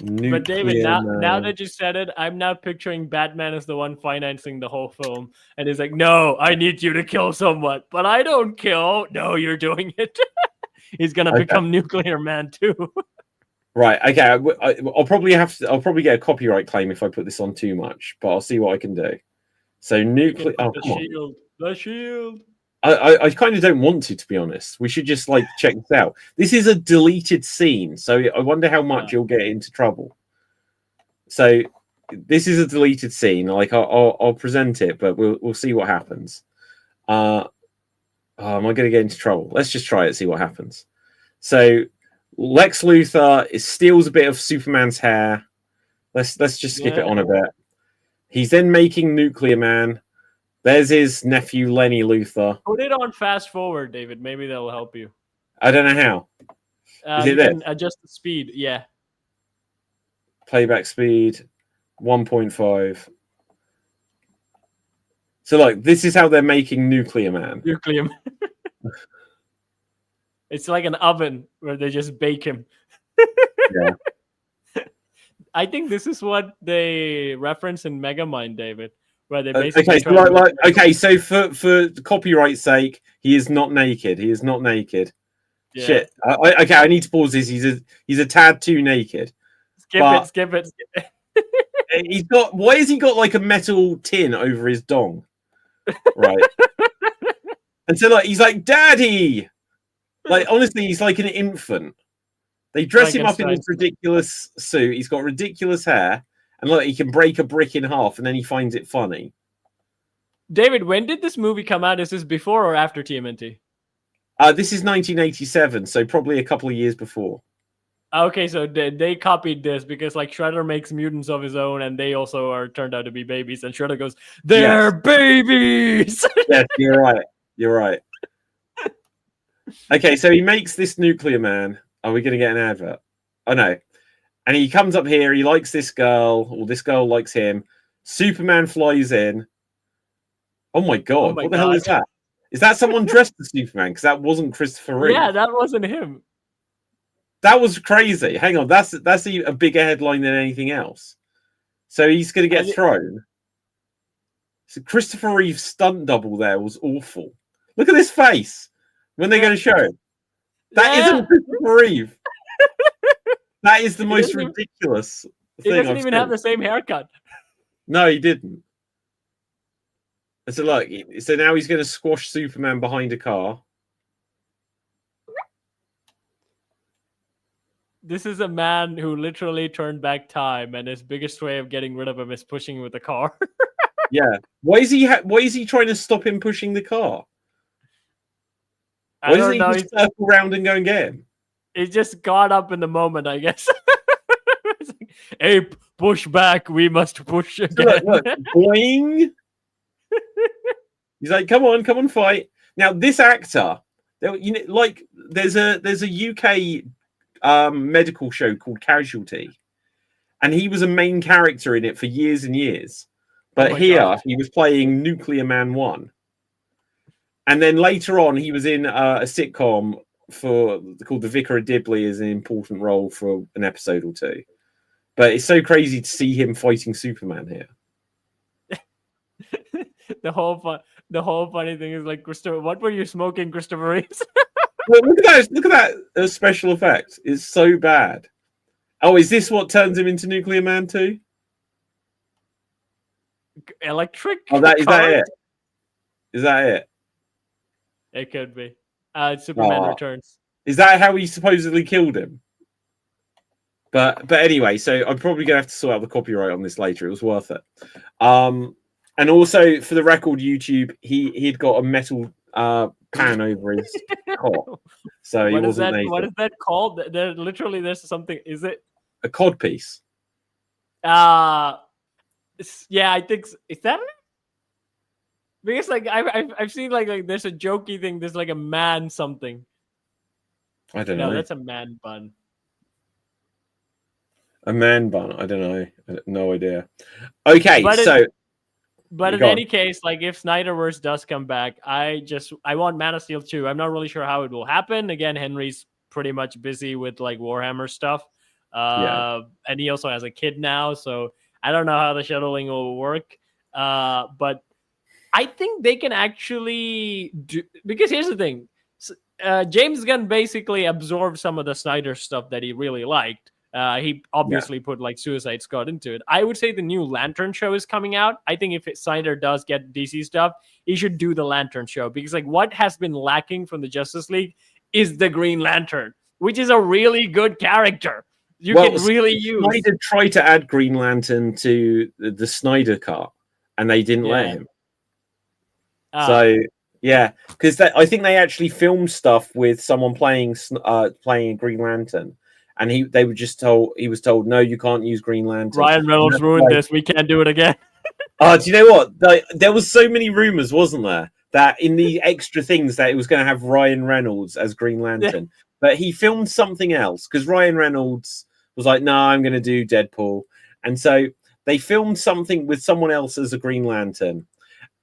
Nuclear But David, now Man. that you said it, I'm now picturing Batman as the one financing the whole film, and he's like, "No, I need you to kill someone, but I don't kill. No, you're doing it." He's gonna become Nuclear Man too. Right. Okay. I'll probably get a copyright claim if I put this on too much, but I'll see what I can do. So nuclear. Oh, come on. The shield. I kind of don't want to be honest. We should just check this out. This is a deleted scene, so I wonder how much you'll get into trouble. So this is a deleted scene. I'll present it, but we'll see what happens. Am I going to get into trouble? Let's just try it. See what happens. So Lex Luthor steals a bit of Superman's hair. Let's just skip it on a bit. He's then making Nuclear Man. There's his nephew, Lenny Luthor. Put it on fast forward, David. Maybe that'll help you. I don't know how. You can adjust the speed. Yeah. Playback speed, 1.5. So, this is how they're making Nuclear Man. Nuclear Man. It's like an oven where they just bake him. Yeah. I think this is what they reference in Megamind, David. Where they basically so for copyright's sake, he is not naked. He is not naked. Yeah. Shit. I need to pause this. He's a tad too naked. Skip it. He's got. Why has he got a metal tin over his dong? Right. And so he's like, Daddy. Honestly, he's like an infant. They dress him up in this ridiculous suit. He's got ridiculous hair. And he can break a brick in half, and then he finds it funny. David, when did this movie come out? Is this before or after TMNT? This is 1987, so probably a couple of years before. Okay, so they copied this because Shredder makes mutants of his own, and they also are turned out to be babies. And Shredder goes, "They're babies." Yes, you're right. You're right. Okay, so he makes this Nuclear Man. Are we going to get an advert? Oh no. And he comes up here, he likes this girl, or this girl likes him. Superman flies in. Oh my god, what the hell is that? Is that someone dressed as Superman? Because that wasn't Christopher Reeve. Yeah, that wasn't him. That was crazy. Hang on, that's a bigger headline than anything else. So he's going to get thrown. So Christopher Reeve's stunt double there was awful. Look at this face. When they're going to show him. That isn't Christopher Reeve. That is the most ridiculous thing. He doesn't even have the same haircut. No, he didn't. So look, so now he's going to squash Superman behind a car. This is a man who literally turned back time, and his biggest way of getting rid of him is pushing him with a car. Yeah. Why is he trying to stop him pushing the car? Why doesn't he just circle around and go and get him? He just got up in the moment, I guess. Hey, push back. We must push again. Look, boing. He's like, come on, fight. Now, this actor, there's a UK medical show called Casualty, and he was a main character in it for years and years. But he was playing Nuclear Man 1. And then later on, he was in a sitcom called The Vicar of Dibley as an important role for an episode or two. But it's so crazy to see him fighting Superman here. The whole funny thing is Christopher, what were you smoking, Christopher Reeves? Look at that! Look at that special effect. It's so bad. Oh, is this what turns him into Nuclear Man too? Electric. Oh, is that current? it? Is that it? It could be. Superman Returns. Is that how he supposedly killed him? But anyway, so I'm probably gonna have to sort out the copyright on this later. It was worth it. And also for the record, YouTube, he'd got a metal pan over his cock, so he wasn't naked. What is that called? There's something. Is it a cod piece? Yeah, I think is that it? Because like I've seen like there's a jokey thing. There's like a man something. I don't know. No, that's a man bun. A man bun. I don't know. No idea. Okay, but in any case, like if Snyderverse does come back, I want Man of Steel 2. I'm not really sure how it will happen. Again, Henry's pretty much busy with like Warhammer stuff. And he also has a kid now, so I don't know how the shuttling will work. But I think they can actually do, because here's the thing. James Gunn basically absorbed some of the Snyder stuff that he really liked. He obviously put like Suicide Squad into it. I would say the new Lantern show is coming out. I think if Snyder does get DC stuff, he should do the Lantern show, because like what has been lacking from the Justice League is the Green Lantern, which is a really good character. You can really use. Snyder tried to add Green Lantern to the Snyder cut, and they didn't let him. So yeah, because I think they actually filmed stuff with someone playing Green Lantern, and he was told no, you can't use Green Lantern. Ryan Reynolds ruined this. We can't do it again. Do you know what? There was so many rumors, wasn't there, that in the extra things that it was going to have Ryan Reynolds as Green Lantern, but he filmed something else because Ryan Reynolds was like, "No, I'm going to do Deadpool," and so they filmed something with someone else as a Green Lantern.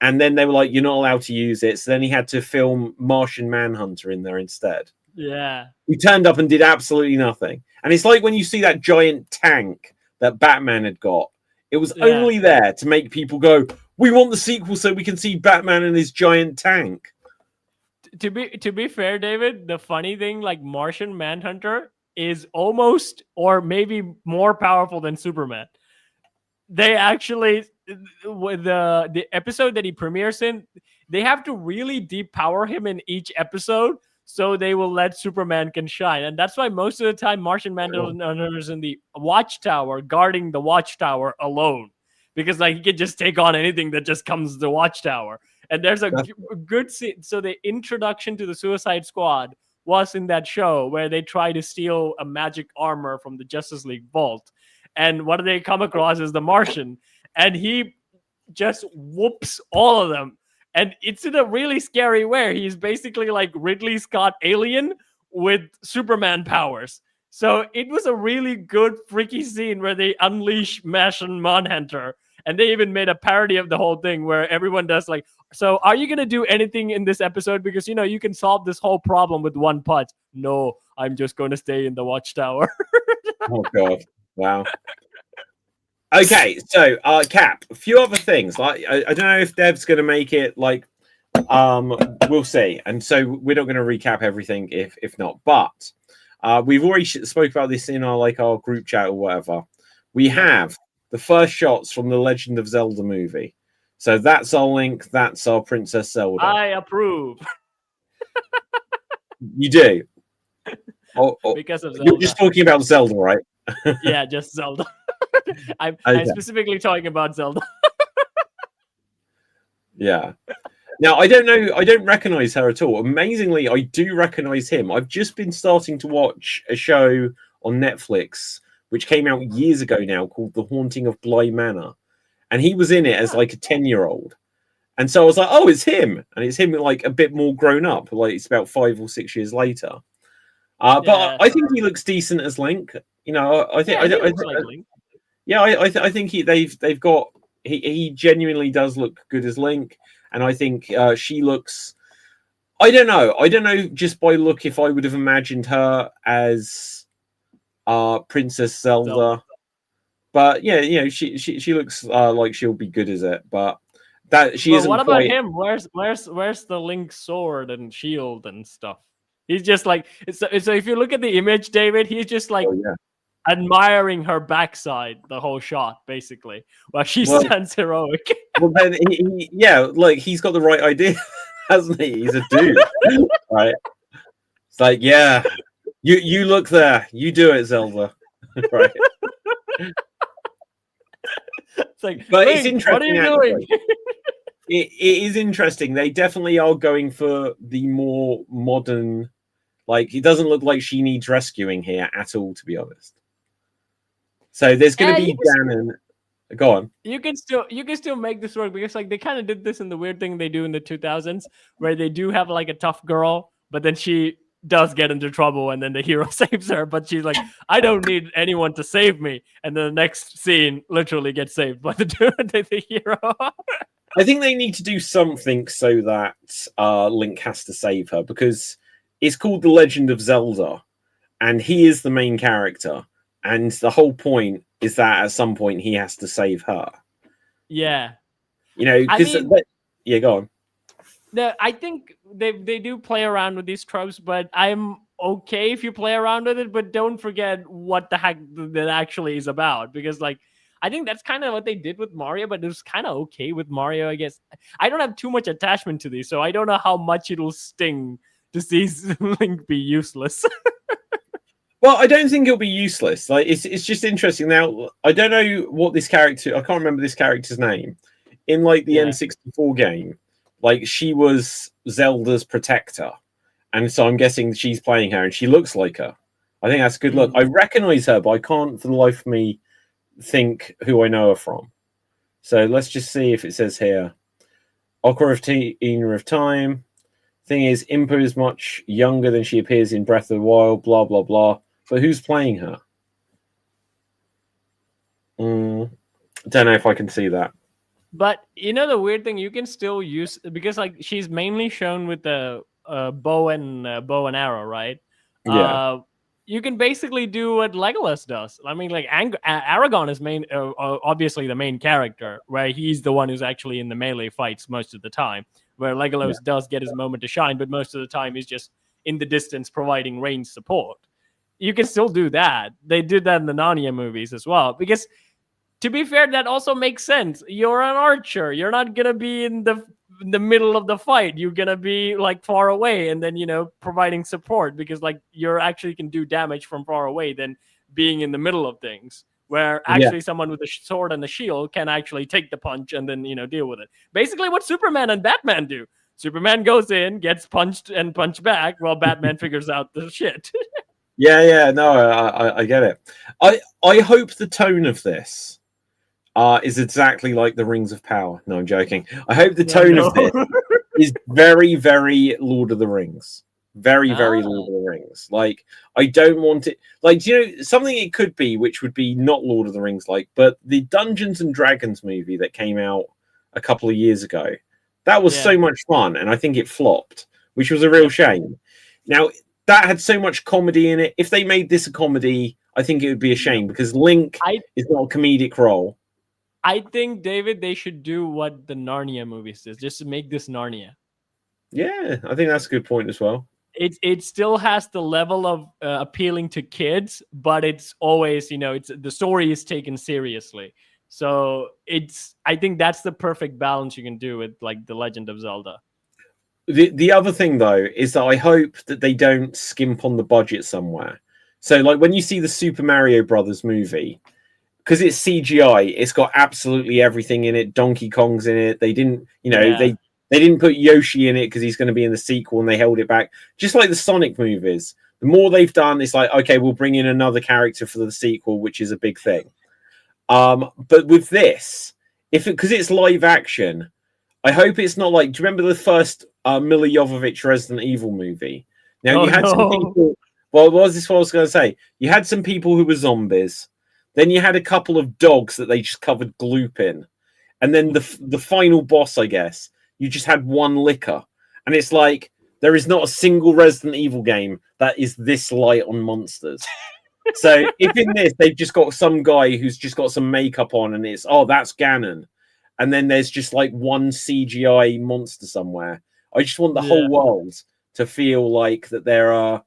And then they were like, "You're not allowed to use it." So then he had to film Martian Manhunter in there instead. Yeah. He turned up and did absolutely nothing. And it's like when you see that giant tank that Batman had got, it was only there to make people go, "We want the sequel so we can see Batman and his giant tank." To be fair, David, the funny thing, like Martian Manhunter is almost or maybe more powerful than Superman. They actually, with the episode that he premieres in, they have to really depower him in each episode so they will let Superman can shine. And that's why most of the time Martian Manhunter is in the Watchtower, guarding the Watchtower alone, because like he can just take on anything that just comes to the Watchtower. And there's a good scene. So the introduction to the Suicide Squad was in that show where they try to steal a magic armor from the Justice League vault. And what do they come across is the Martian, and he just whoops all of them. And it's in a really scary way. He's basically like Ridley Scott Alien with Superman powers. So it was a really good freaky scene where they unleash Martian Manhunter. And they even made a parody of the whole thing where everyone does like, "So are you going to do anything in this episode? Because, you can solve this whole problem with one punch." "No, I'm just going to stay in the Watchtower." Oh, God. Wow. Okay, so Cap, a few other things. Like I don't know if Dev's going to make it. Like, we'll see. And so we're not going to recap everything if not. But we've already spoke about this in our group chat or whatever. We have the first shots from the Legend of Zelda movie. So that's our Link. That's our Princess Zelda. I approve. You do. Because of Zelda. You're just talking about Zelda, right? Yeah, just Zelda. I'm specifically talking about Zelda. Yeah. Now, I don't know. I don't recognize her at all. Amazingly, I do recognize him. I've just been starting to watch a show on Netflix, which came out years ago now, called The Haunting of Bly Manor. And he was in it as like a 10-year-old. And so I was like, oh, it's him. And it's him like a bit more grown up. Like it's about 5 or 6 years later. But I think he looks decent as Link. I think I think they've got he genuinely does look good as Link, and I think she looks. I don't know just by look if I would have imagined her as Princess Zelda. But yeah, she looks like she'll be good as it. But that she isn't. What about him? Where's the Link sword and shield and stuff? He's just like so if you look at the image, David, he's just like Oh, yeah. admiring her backside the whole shot, basically, while she Well, stands heroic. well, then like he's got the right idea, hasn't he? He's a dude, right? It's like, yeah, you look there, you do it, Zelda, right? It's like, But it's Link, what are interesting. you doing? Actually. It is interesting. They definitely are going for the more modern. Like, it doesn't look like she needs rescuing here at all, to be honest. So there's going to be Ganon. Go on. You can still make this work because like they kind of did this in the weird thing they do in the 2000s where they do have like a tough girl, but then she does get into trouble and then the hero saves her, but she's like, I don't need anyone to save me, and then the next scene literally gets saved by the hero. I think they need to do something so that Link has to save her, because it's called The Legend of Zelda, and he is the main character, and the whole point is that at some point he has to save her. Yeah, because yeah, go on. I think they do play around with these tropes, but I'm okay if you play around with it, but don't forget what the heck that actually is about, because like I think that's kind of what they did with Mario, but it was kind of okay with Mario, I guess. I don't have too much attachment to these, so I don't know how much it'll sting to see Link be useless. Well, I don't think it'll be useless. Like, it's just interesting. Now, I don't know what this character. I can't remember this character's name. In like the N64 game, like she was Zelda's protector, and so I'm guessing she's playing her, and she looks like her. I think that's a good look. I recognize her, but I can't for the life of me think who I know her from. So let's just see if it says here. Ocarina of Time. Thing is, Impa is much younger than she appears in Breath of the Wild. Blah blah blah. But who's playing her? Don't know if I can see that. But the weird thing, you can still use, because like she's mainly shown with the bow and arrow, right? Yeah. You can basically do what Legolas does. I mean, like Aragorn is obviously the main character, where he's the one who's actually in the melee fights most of the time. Where Legolas does get his moment to shine, but most of the time he's just in the distance providing range support. You can still do that. They did that in the Narnia movies as well, because to be fair, that also makes sense. You're an archer. You're not gonna be in the middle of the fight. You're gonna be like far away, and then providing support, because like you're actually can do damage from far away than being in the middle of things, where actually someone with a sword and a shield can actually take the punch and then deal with it. Basically, what Superman and Batman do. Superman goes in, gets punched and punched back, while Batman figures out the shit. Yeah. No, I get it. I hope the tone of this is exactly like the Rings of Power. No, I'm joking. I hope the tone of this is very, very Lord of the Rings. Very, very Lord of the Rings. Like, I don't want it. Like, something it could be, which would be not Lord of the Rings like, but the Dungeons and Dragons movie that came out a couple of years ago, that was so much fun, and I think it flopped, which was a real shame. Now, that had so much comedy in it. If they made this a comedy, I think it would be a shame, because Link is not a comedic role. I think, David, they should do what the Narnia movies did, just to make this Narnia. Yeah, I think that's a good point as well. It still has the level of appealing to kids, but it's always, it's the story is taken seriously. So I think that's the perfect balance you can do with like The Legend of Zelda. The other thing, though, is that I hope that they don't skimp on the budget somewhere. So, like, when you see the Super Mario Brothers movie, because it's CGI, it's got absolutely everything in it. Donkey Kong's in it. They didn't, they didn't put Yoshi in it because he's going to be in the sequel, and they held it back. Just like the Sonic movies, the more they've done, it's like, okay, we'll bring in another character for the sequel, which is a big thing. But with this, because it's live action, I hope it's not like. Do you remember the first Milla Jovovich Resident Evil movie? Now you had some people. Well, what was I was going to say? You had some people who were zombies. Then you had a couple of dogs that they just covered gloop in, and then the final boss, I guess, you just had one liquor, and it's like there is not a single Resident Evil game that is this light on monsters. So if in this they've just got some guy who's just got some makeup on, and it's that's Ganon, and then there's just like one CGI monster somewhere. I just want the whole world to feel like that there are.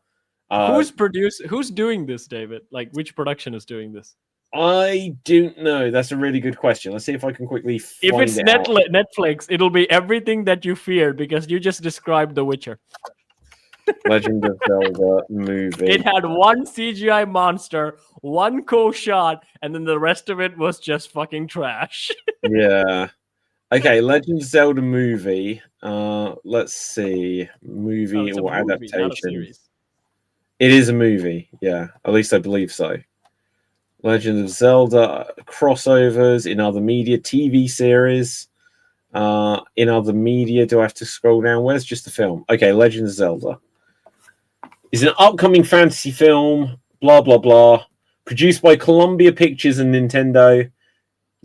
Who's doing this, David? Like, which production is doing this? I don't know. That's a really good question. Let's see if I can quickly If find it's it out. Netflix, it'll be everything that you feared because you just described The Witcher. Legend of Zelda movie. It had one CGI monster, one cool shot, and then the rest of it was just fucking trash. Yeah. Okay, Legend of Zelda movie. Let's see. Movie It's a or movie, not a adaptation. series. It is a movie, yeah. At least I believe so. Legend of Zelda crossovers in other media, TV series. In other media, do I have to scroll down? Where's just the film? Okay, Legend of Zelda is an upcoming fantasy film. Blah blah blah. Produced by Columbia Pictures and Nintendo.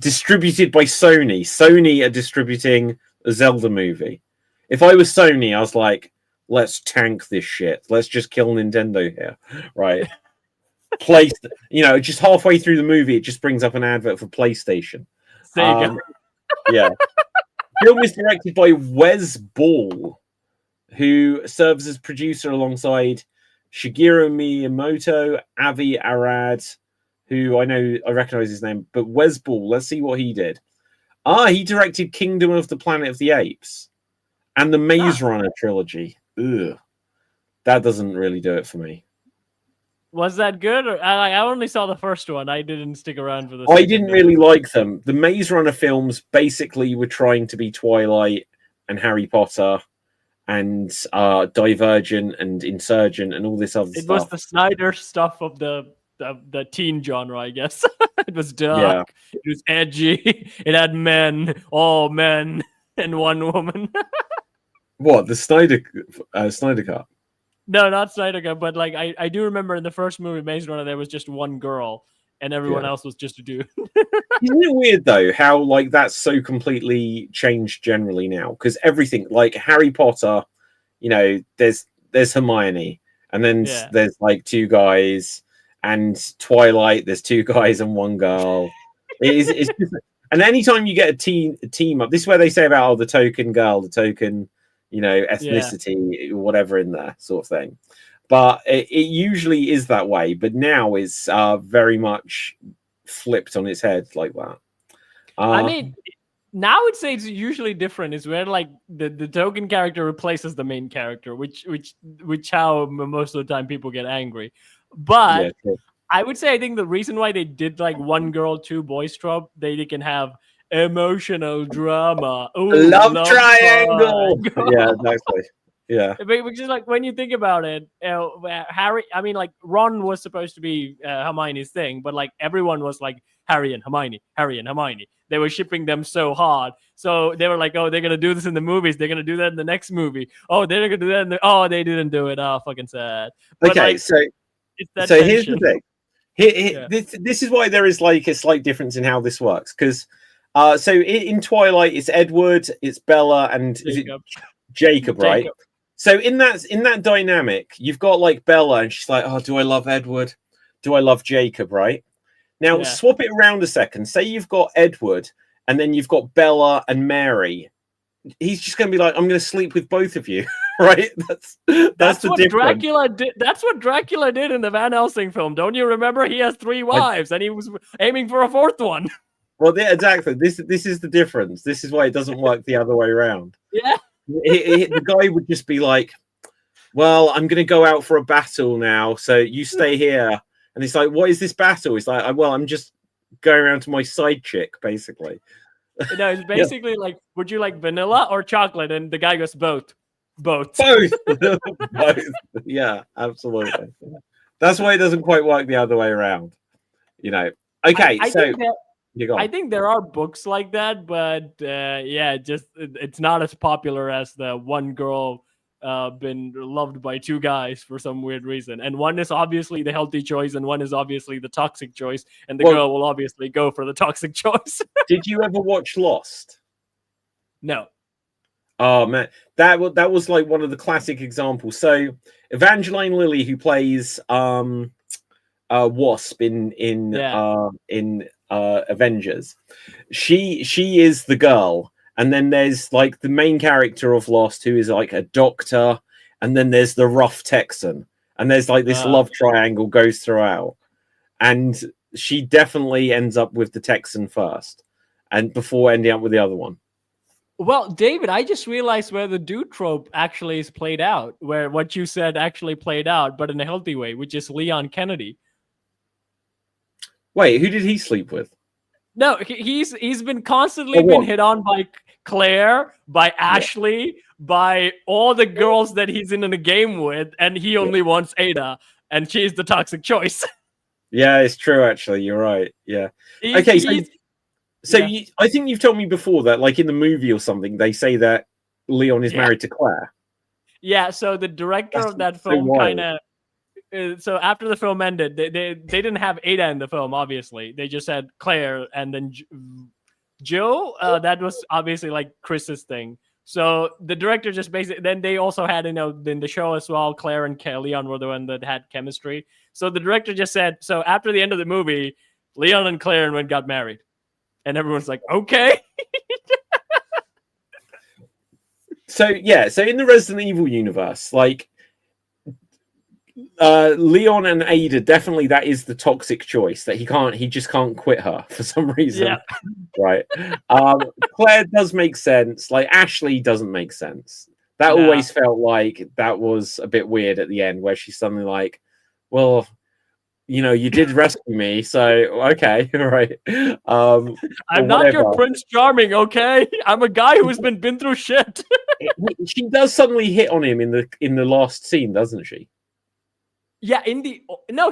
Distributed by Sony. Sony are distributing a Zelda movie. If I was Sony, I was like, let's tank this shit. Let's just kill Nintendo here, right? Just halfway through the movie, it just brings up an advert for PlayStation. Sega. Yeah. Film is directed by Wes Ball, who serves as producer alongside Shigeru Miyamoto, Avi Arad, who I recognize his name, but Wes Ball, let's see what he did. He directed Kingdom of the Planet of the Apes and the Maze Runner trilogy. Ugh. That doesn't really do it for me. Was that good? Or, I only saw the first one. I didn't stick around for the I didn't really like them. The Maze Runner films basically were trying to be Twilight and Harry Potter and Divergent and Insurgent and all this other stuff. It was the Snyder stuff of the teen genre, I guess. It was dark. Yeah. It was edgy. It had all men, and one woman. What, the Snyder Cut? No, not Snyder Cut, but like I do remember in the first movie, Maze Runner, there was just one girl, and everyone else was just a dude. Isn't it weird though how like that's so completely changed generally now? Because everything like Harry Potter, there's Hermione, and then there's like two guys, and Twilight, there's two guys and one girl. It's just, and anytime you get a team up, this is where they say about the token girl, the token, ethnicity, whatever in there sort of thing. But it usually is that way. But now it's very much flipped on its head like that. I mean, now I'd say it's usually different. It's where like the token character replaces the main character, which how most of the time people get angry. But I would say I think the reason why they did like one girl, two boys trope, they can have emotional drama. Ooh, love triangle. Yeah, exactly. Yeah, which is like when you think about it, Harry. I mean, like Ron was supposed to be Hermione's thing, but like everyone was like Harry and Hermione. They were shipping them so hard, so they were like, "Oh, they're gonna do this in the movies. They're gonna do that in the next movie. Oh, they're gonna do that. They didn't do it. Oh, fucking sad." But okay, like, so here's the thing. This is why there is like a slight difference in how this works because. So in Twilight, it's Edward, it's Bella, and Jacob, right? Jacob. So in that dynamic, you've got like Bella, and she's like, "Oh, do I love Edward? Do I love Jacob?" Right? Now swap it around a second. Say you've got Edward, and then you've got Bella and Mary. He's just going to be like, "I'm going to sleep with both of you," right? That's the what difference. Dracula did. That's what Dracula did in the Van Helsing film. Don't you remember? He has 3 wives, and he was aiming for a 4th one. Well, yeah, exactly. This is the difference. This is why it doesn't work the other way around. Yeah. The guy would just be like, "Well, I'm going to go out for a battle now, so you stay here." And he's like, "What is this battle?" He's like, "Well, I'm just going around to my side chick, basically." No, it's basically like, "Would you like vanilla or chocolate?" And the guy goes, "Both." Both. Yeah, absolutely. That's why it doesn't quite work the other way around. Okay, I think there are books like that, but it's not as popular as the one girl been loved by 2 guys for some weird reason. And one is obviously the healthy choice, and one is obviously the toxic choice, and the girl will obviously go for the toxic choice. Did you ever watch Lost? No. Oh man, that was like one of the classic examples. So Evangeline Lilly, who plays Wasp in Avengers, she is the girl, and then there's like the main character of Lost, who is like a doctor, and then there's the rough Texan, and there's like this love triangle goes throughout, and she definitely ends up with the Texan first, and before ending up with the other one. Well, David, I just realized where the dude trope actually is played out, where what you said actually played out, but in a healthy way, which is Leon Kennedy. Wait, who did he sleep with? No, he's been constantly been hit on by Claire, by Ashley, by all the girls that he's in a game with, and he only wants Ada, and she's the toxic choice. Yeah, it's true. Actually, you're right. Yeah. Okay. So I think you've told me before that, like in the movie or something, they say that Leon is married to Claire. Yeah. So the director of that film kind of. So after the film ended, they didn't have Ada in the film. Obviously, they just had Claire and then Joe. That was obviously like Chris's thing. So the director just basically. Then they also had in the show as well. Claire and Leon were the one that had chemistry. So the director just said. So after the end of the movie, Leon and Claire got married. And everyone's like, okay. So in the Resident Evil universe, like Leon and Ada, definitely that is the toxic choice that he just can't quit her for some reason. Yeah. Right. Claire does make sense. Like Ashley doesn't make sense. That always felt like that was a bit weird at the end where she's suddenly like, well, you did rescue me, so okay, all right. I'm not your Prince Charming, okay? I'm a guy who's been through shit. She does suddenly hit on him in the last scene, doesn't she? Yeah,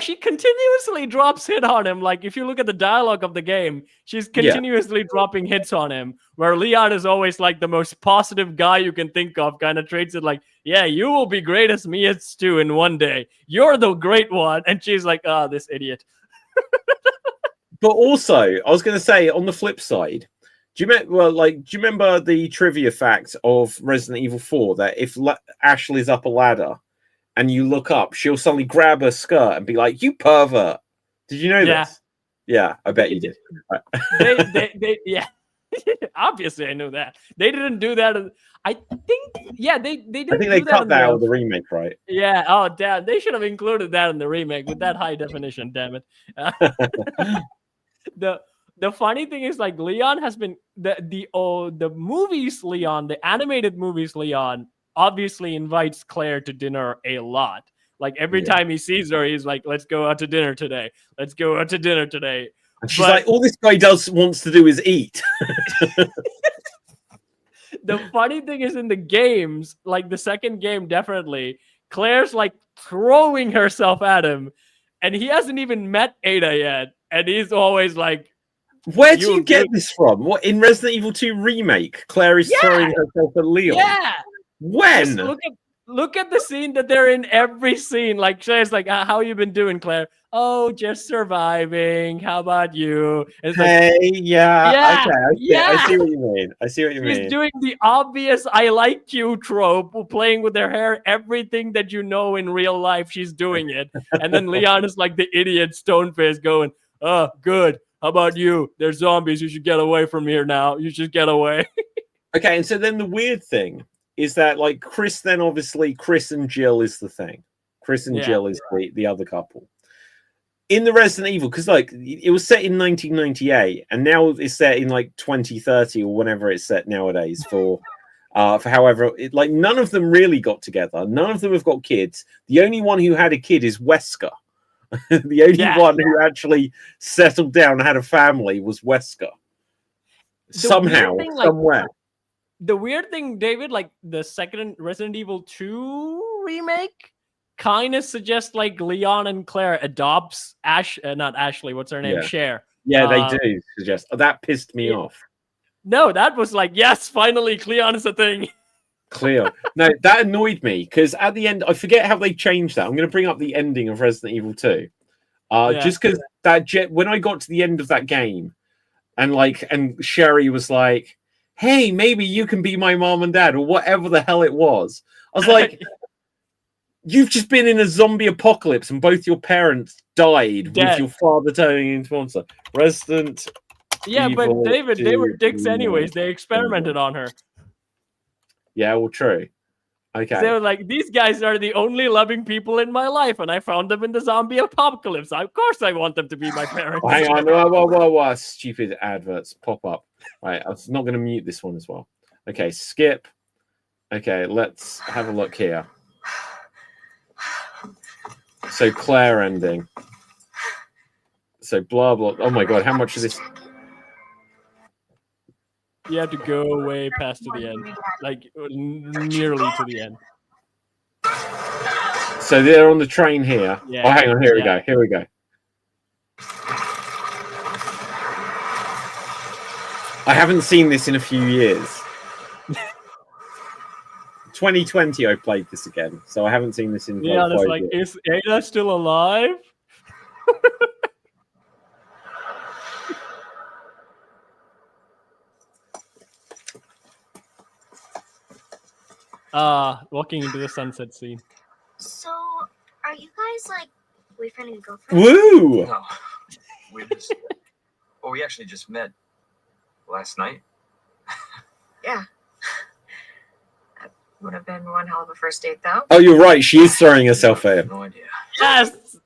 she continuously drops hit on him. Like if you look at the dialogue of the game, she's continuously dropping hits on him. Where Leon is always like the most positive guy you can think of, kind of treats it like, yeah, you will be great as me as Stu in one day. You're the great one, and she's like, this idiot. But also, I was going to say on the flip side, do you remember the trivia fact of Resident Evil 4 that if Ashley's up a ladder and you look up, she'll suddenly grab her skirt and be like, "You pervert!" Did you know this? Yeah, I bet you did. Yeah. Obviously, I knew that. They didn't do that. I think, they didn't. I think they cut that out of the remake, right? Yeah. Oh, damn! They should have included that in the remake with that high definition. Damn it. The funny thing is, like, Leon has been the movies. Leon, the animated movies. Leon obviously invites Claire to dinner a lot. Like every time he sees her, he's like, "Let's go out to dinner today. Let's go out to dinner today." And she's like, "All this guy wants to do is eat." The funny thing is, in the games, like the second game, definitely Claire's like throwing herself at him, and he hasn't even met Ada yet, and he's always like, "Where do you get this from? What in Resident Evil 2 remake? Claire is throwing herself at Leon." Yeah. When? Just look at the scene that they're in every scene. Like Claire's like, "How you been doing, Claire?" "Oh, just surviving. How about you?" And it's I see what you mean. She's doing the obvious "I like you" trope, playing with her hair, everything that you know in real life. She's doing it, and then Leon is like the idiot stone face going, "Oh, good. How about you? There's zombies. You should get away from here now. You should get away." Okay, and so then the weird thing is that, like, Chris and Jill is the thing. Chris and Jill is the other couple. In the Resident Evil, because, like, it was set in 1998, and now it's set in, like, 2030 or whenever it's set nowadays for however... none of them really got together. None of them have got kids. The only one who had a kid is Wesker. The only one who actually settled down and had a family was Wesker. Somehow, somewhere. The weird thing, David, like the second Resident Evil 2 remake kind of suggests like Leon and Claire adopts not Ashley, what's her name? Cher. Yeah, they do suggest. That pissed me off. No, that was like, yes, finally, Cleon is a thing. Cleon. No, that annoyed me because at the end, I forget how they changed that. I'm going to bring up the ending of Resident Evil 2. Just because when I got to the end of that game and Sherry was like, "Hey, maybe you can be my mom and dad," or whatever the hell it was. I was like, you've just been in a zombie apocalypse and both your parents died with your father turning into a monster. Resident Evil but David, they were dicks anyways. They experimented on her. Yeah, well, true. Okay. So like these guys are the only loving people in my life, and I found them in the zombie apocalypse. Of course, I want them to be my parents. Hang on, whoa, stupid adverts pop up. Right, I was not going to mute this one as well. Okay, skip. Okay, let's have a look here. So Claire ending. So blah blah. Oh my god, how much is this? You have to go way past to the end, like nearly to the end. So they're on the train here. Yeah. Oh, hang on. Here we go. Here we go. I haven't seen this in a few years. 2020, I played this again, so I haven't seen this in. Yeah, it's like, years. Is Ada still alive? Walking into the sunset scene. So, are you guys like boyfriend and girlfriend? Woo! No, we just. Well, we actually just met last night. Yeah. That would have been one hell of a first date, though. Oh, you're right. She is throwing herself I in. have no idea. Yes.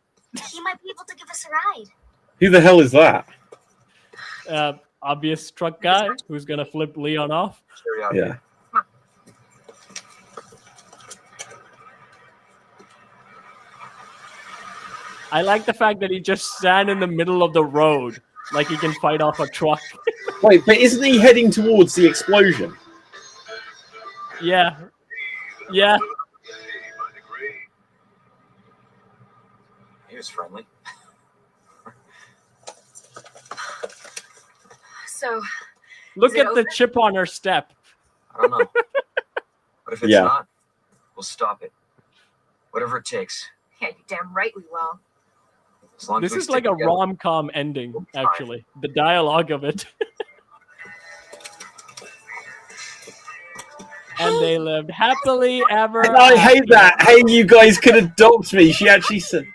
He might be able to give us a ride. Who the hell is that? Obvious truck guy who's gonna flip Leon off. Carry out. Yeah. I like the fact that he just stand in the middle of the road, like he can fight off a truck. Wait, but isn't he heading towards the explosion? Yeah. Yeah. He was friendly. So, Look Is it at the over? chip on her step. I don't know. But if it's Yeah. not, we'll stop it. Whatever it takes. yeah, you're damn right we will. As long This as we is like stick a together. rom-com ending, actually. The dialogue of it. And they lived happily ever And I hate after. that. Hey, you guys could adopt me. She actually said,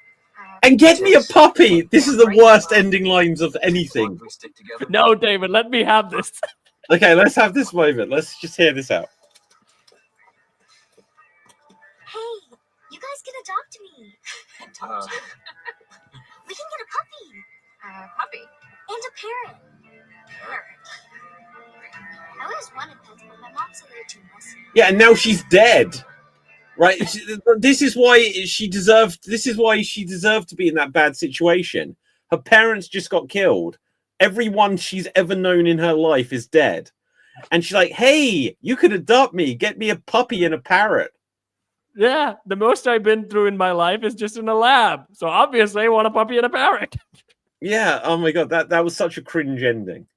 and get me a puppy. This is the worst ending lines of As long anything. as we stick together. No, David, let me have this. Okay, let's have this moment. Let's just hear this out. Hey, you guys can adopt me. I told Uh, you. We can get a puppy. A puppy? And a parrot. Parrot? I always wanted pets, but my mom said they're too messy. Yeah, and now she's dead. Right? This is why she deserved. This is why she deserved to be in that bad situation. Her parents just got killed. Everyone she's ever known in her life is dead. And she's like, hey, you could adopt me. Get me a puppy and a parrot. Yeah, the most I've been through in my life is just in a lab. So obviously I want a puppy and a parrot. Yeah. Oh my god, that was such a cringe ending.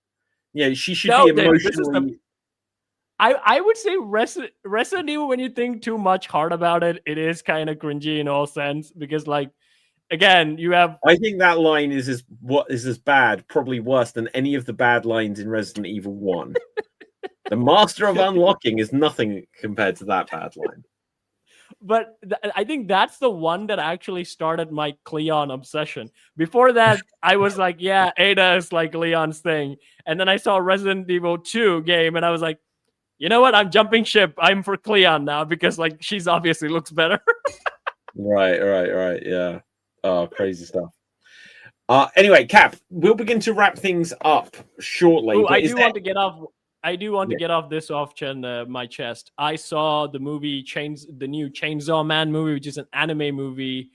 Yeah, she should No, be David, this is emotionally. I would say Resident Evil, when you think too much hard about it, it is kind of cringy in all sense. Because like, again, you have I think that line is as bad, probably worse than any of the bad lines in Resident Evil 1. The Master of Unlocking is nothing compared to that bad line. but I think that's the one that actually started my Cleon obsession. Before that, I was like, yeah, Ada is like Leon's thing. And then I saw Resident Evil 2 game and I was like, you know what? I'm jumping ship. I'm for Cleon now because like she's obviously looks better. Right. Yeah. Oh, crazy stuff. Anyway, Cap, we'll begin to wrap things up shortly. Ooh, but is there- want to get off. I do want to get off this my chest. I saw the movie the new Chainsaw Man movie, which is an anime movie,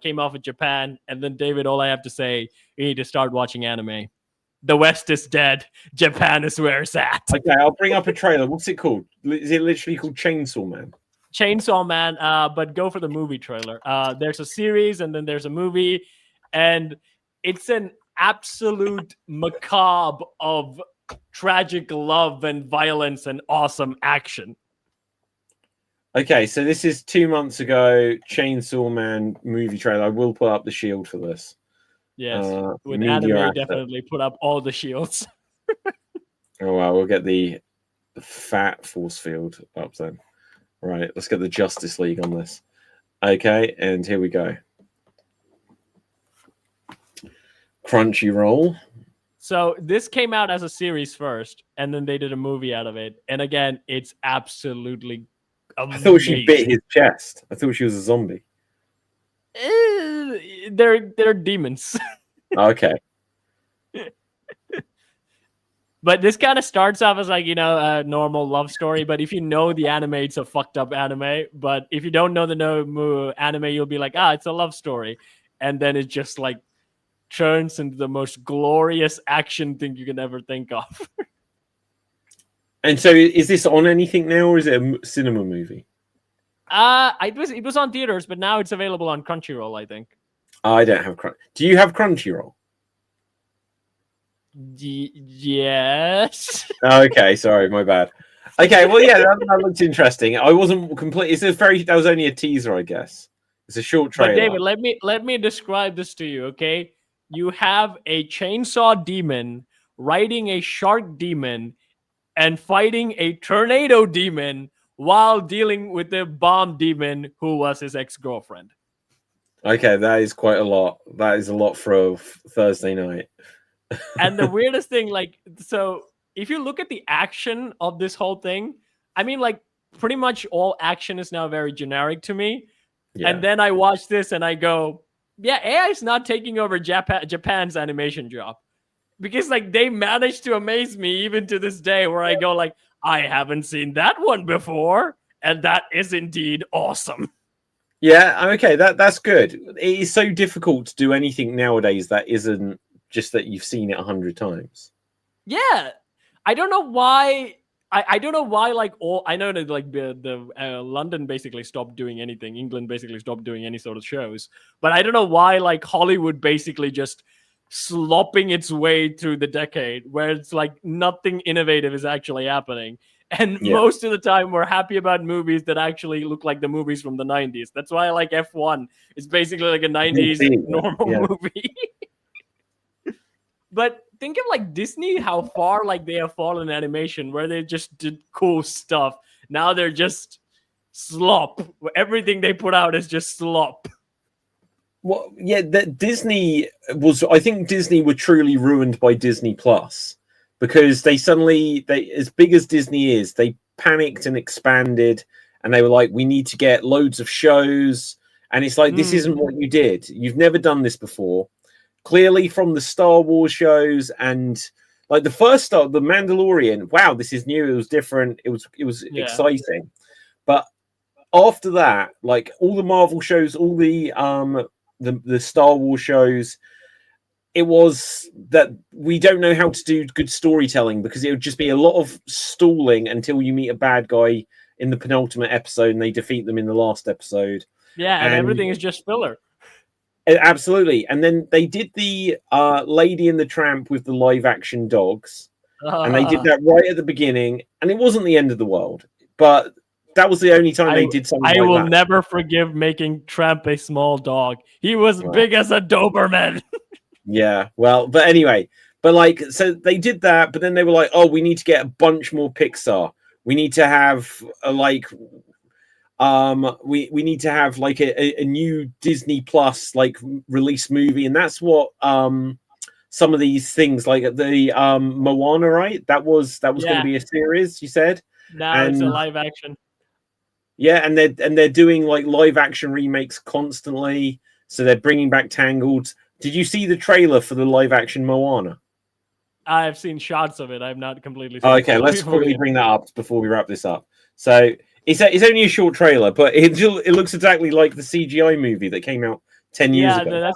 came off of Japan. And then David, all I have to say, you need to start watching anime. The West is dead. Japan is where it's at. Okay, I'll bring up a trailer. What's it called? Is it literally called Chainsaw Man? Chainsaw Man, but go for the movie trailer. There's a series and then there's a movie, and it's an absolute macabre of tragic love and violence and awesome action. Okay, so this is 2 months ago. Chainsaw Man movie trailer. I will put up the shield for this. Yes, with media anime, asset. definitely put up all the shields. Oh wow, we'll get the fat force field up then. Right, let's get the Justice League on this. Okay, and here we go. Crunchyroll. So this came out as a series first, and then they did a movie out of it. And again, it's absolutely I thought she bit amazing. his chest. I thought she was a zombie. They're demons. Okay. But this kind of starts off as like, a normal love story. But if you know the anime, it's a fucked up anime. But if you don't know the anime, you'll be like, it's a love story. And then it just like turns into the most glorious action thing you can ever think of. And so is this on anything now, or is it a cinema movie? It was on theaters, but now it's available on Crunchyroll, I think. I don't have Do you have Crunchyroll? Yes. Okay, sorry, my bad. Okay, well, yeah, that looks interesting. I wasn't complete. That was only a teaser, I guess. It's a short trailer. But David, let me describe this to you, okay? You have a chainsaw demon riding a shark demon and fighting a tornado demon while dealing with the bomb demon who was his ex-girlfriend. Okay, that is quite a lot. That is a lot for a Thursday night. And the weirdest thing, so if you look at the action of this whole thing, I mean, pretty much all action is now very generic to me. Yeah. And then I watch this and I go, yeah, AI is not taking over Japan's animation job. Because they managed to amaze me even to this day, where I go I haven't seen that one before, and that is indeed awesome. Yeah, okay, that's good. It is so difficult to do anything nowadays that isn't just that you've seen it 100 times. Yeah, I don't know why. I don't know why. I know that the London basically stopped doing anything. England basically stopped doing any sort of shows. But I don't know why Hollywood basically just slopping its way through the decade, where it's nothing innovative is actually happening. And most of the time, we're happy about movies that actually look like the movies from the 90s. That's why I like F1. It's basically like a 90s normal movie. But think of Disney, how far they have fallen in animation, where they just did cool stuff. Now they're just slop. Everything they put out is just slop. Well, yeah, I think Disney were truly ruined by Disney Plus, because they as big as Disney is, they panicked and expanded, and they were like, we need to get loads of shows. And it's this isn't what you did. You've never done this before. Clearly from the Star Wars shows and the first The Mandalorian, wow, this is new. It was different. It was exciting. But after that, all the Marvel shows, all the Star Wars shows, it was that we don't know how to do good storytelling, because it would just be a lot of stalling until you meet a bad guy in the penultimate episode and they defeat them in the last episode. Yeah, and everything is just filler. Absolutely. And then they did the Lady and the Tramp with the live action dogs. And they did that right at the beginning. And it wasn't the end of the world. But that was the only time they did something I will that. Never forgive making Tramp a small dog. He was big as a Doberman. Yeah, well, but anyway. But so they did that. But then they were like, oh, we need to get a bunch more Pixar. We need to have we need to have a new Disney Plus release movie, and that's what some of these things the Moana, right? That was going to be a series, you said. Now it's a live action. Yeah, and they're doing live action remakes constantly. So they're bringing back Tangled. Did you see the trailer for the live action Moana? I've seen shots of it. I've not completely seen okay, let's quickly bring that up before we wrap this up. So it's only a short trailer, but it looks exactly like the CGI movie that came out 10 years ago. Yeah,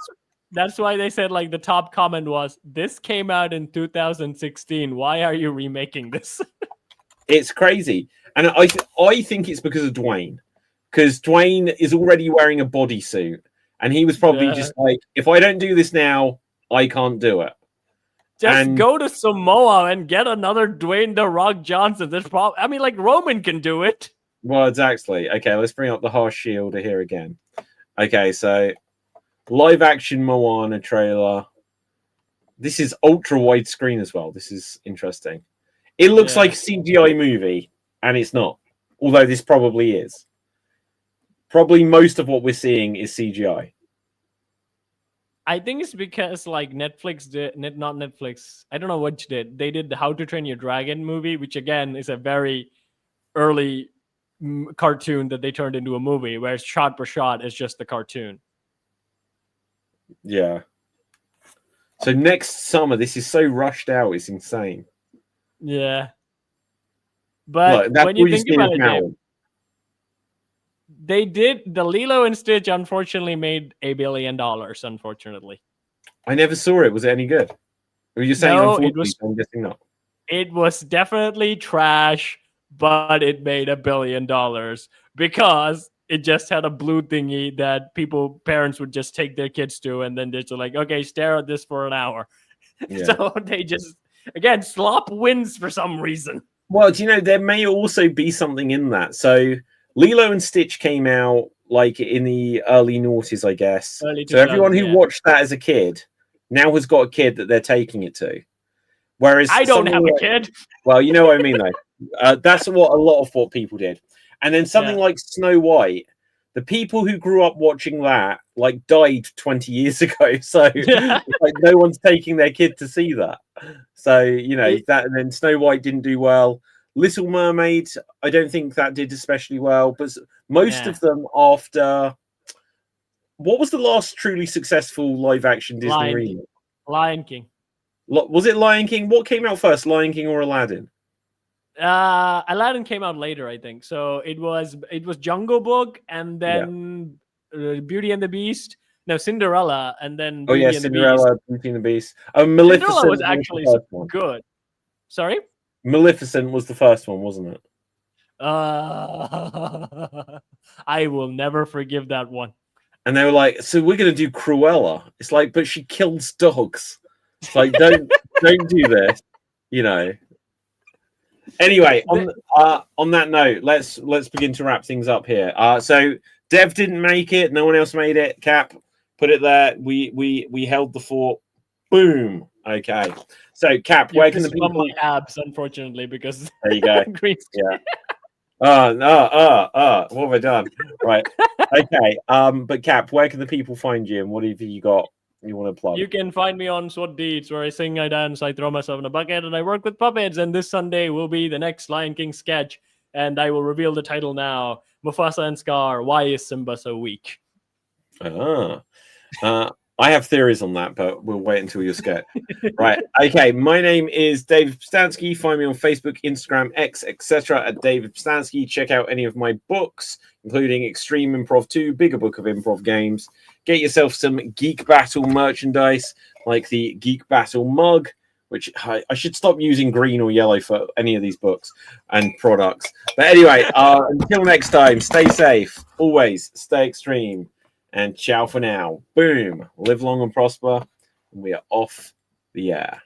that's why they said the top comment was, this came out in 2016. Why are you remaking this? It's crazy. And I think it's because of Dwayne. Because Dwayne is already wearing a bodysuit. And he was probably just if I don't do this now, I can't do it. Just go to Samoa and get another Dwayne "The Rock" Johnson. Roman can do it. Well, exactly. Okay, let's bring up the Harsh Shield here again. Okay, so live action Moana trailer. This is ultra widescreen as well. This is interesting. It looks like a CGI movie, and it's not. Although this probably is. Probably most of what we're seeing is CGI. I think it's because Netflix did not Netflix. I don't know what you did. They did the How to Train Your Dragon movie, which again is a very early cartoon that they turned into a movie, where shot for shot is just the cartoon. Yeah. So next summer, this is so rushed out, it's insane. Yeah. But Look, that's when all you you think see about is it, now. Dave, the Lilo and Stitch unfortunately made $1 billion, unfortunately. I never saw it. Was it any good? Were you saying No, it unfortunately? was So I'm guessing not. it was definitely trash, but it made $1 billion because it just had a blue thingy that parents would just take their kids to, and then they're just like, okay, stare at this for an hour. Yeah. So they just, again, slop wins for some reason. Well, do you know, there may also be something in that. So Lilo and Stitch came out like in the early noughties, I guess. Early So everyone 2000s, who yeah. watched that as a kid now has got a kid that they're taking it to. Whereas I don't something have a like- kid. Well, you know what I mean, though. That's what a lot of what people did. And then something Yeah. like Snow White, the people who grew up watching that like died 20 years ago. So it's like no one's taking their kid to see that. So, you know, that, and then Snow White didn't do well. Little Mermaid, I don't think that did especially well, but most of them after. What was the last truly successful live action Disney remake? Lion King. Was it Lion King? What came out first, Lion King or Aladdin? Aladdin came out later, I think. So it was Jungle Book, and then Beauty and the Beast. No, Cinderella, and then Oh Beauty yeah, and Cinderella, the Beast. Beauty and the Beast. Oh, Maleficent Cinderella was actually the first one. good. Sorry? Maleficent was the first one, wasn't it? I will never forgive that one. And they were like, "So we're going to do Cruella." It's like, but she kills dogs. It's like, don't do this, you know. Anyway, on that note, let's begin to wrap things up here. So Dev didn't make it. No one else made it. Cap, put it there. We held the fort. Boom. Okay. So Cap, where can the people? My abs, unfortunately, because there you go. green Yeah. What have I done? Right. Okay. But Cap, where can the people find you, and what have you got you want to plug? You can find me on Sword Deeds, where I sing, I dance, I throw myself in a bucket, and I work with puppets. And this Sunday will be the next Lion King sketch, and I will reveal the title now. Mufasa and Scar, why is Simba so weak? I have theories on that, but we'll wait until you sketch. Right. Okay. My name is David Pstansky. Find me on Facebook, Instagram, X, etc. at David Pstansky. Check out any of my books, including Extreme Improv 2, Bigger Book of Improv Games. Get yourself some Geek Battle merchandise, like the Geek Battle mug, which I should stop using green or yellow for any of these books and products. But anyway, until next time, stay safe, always stay extreme. And ciao for now. Boom. Live long and prosper. And we are off the air.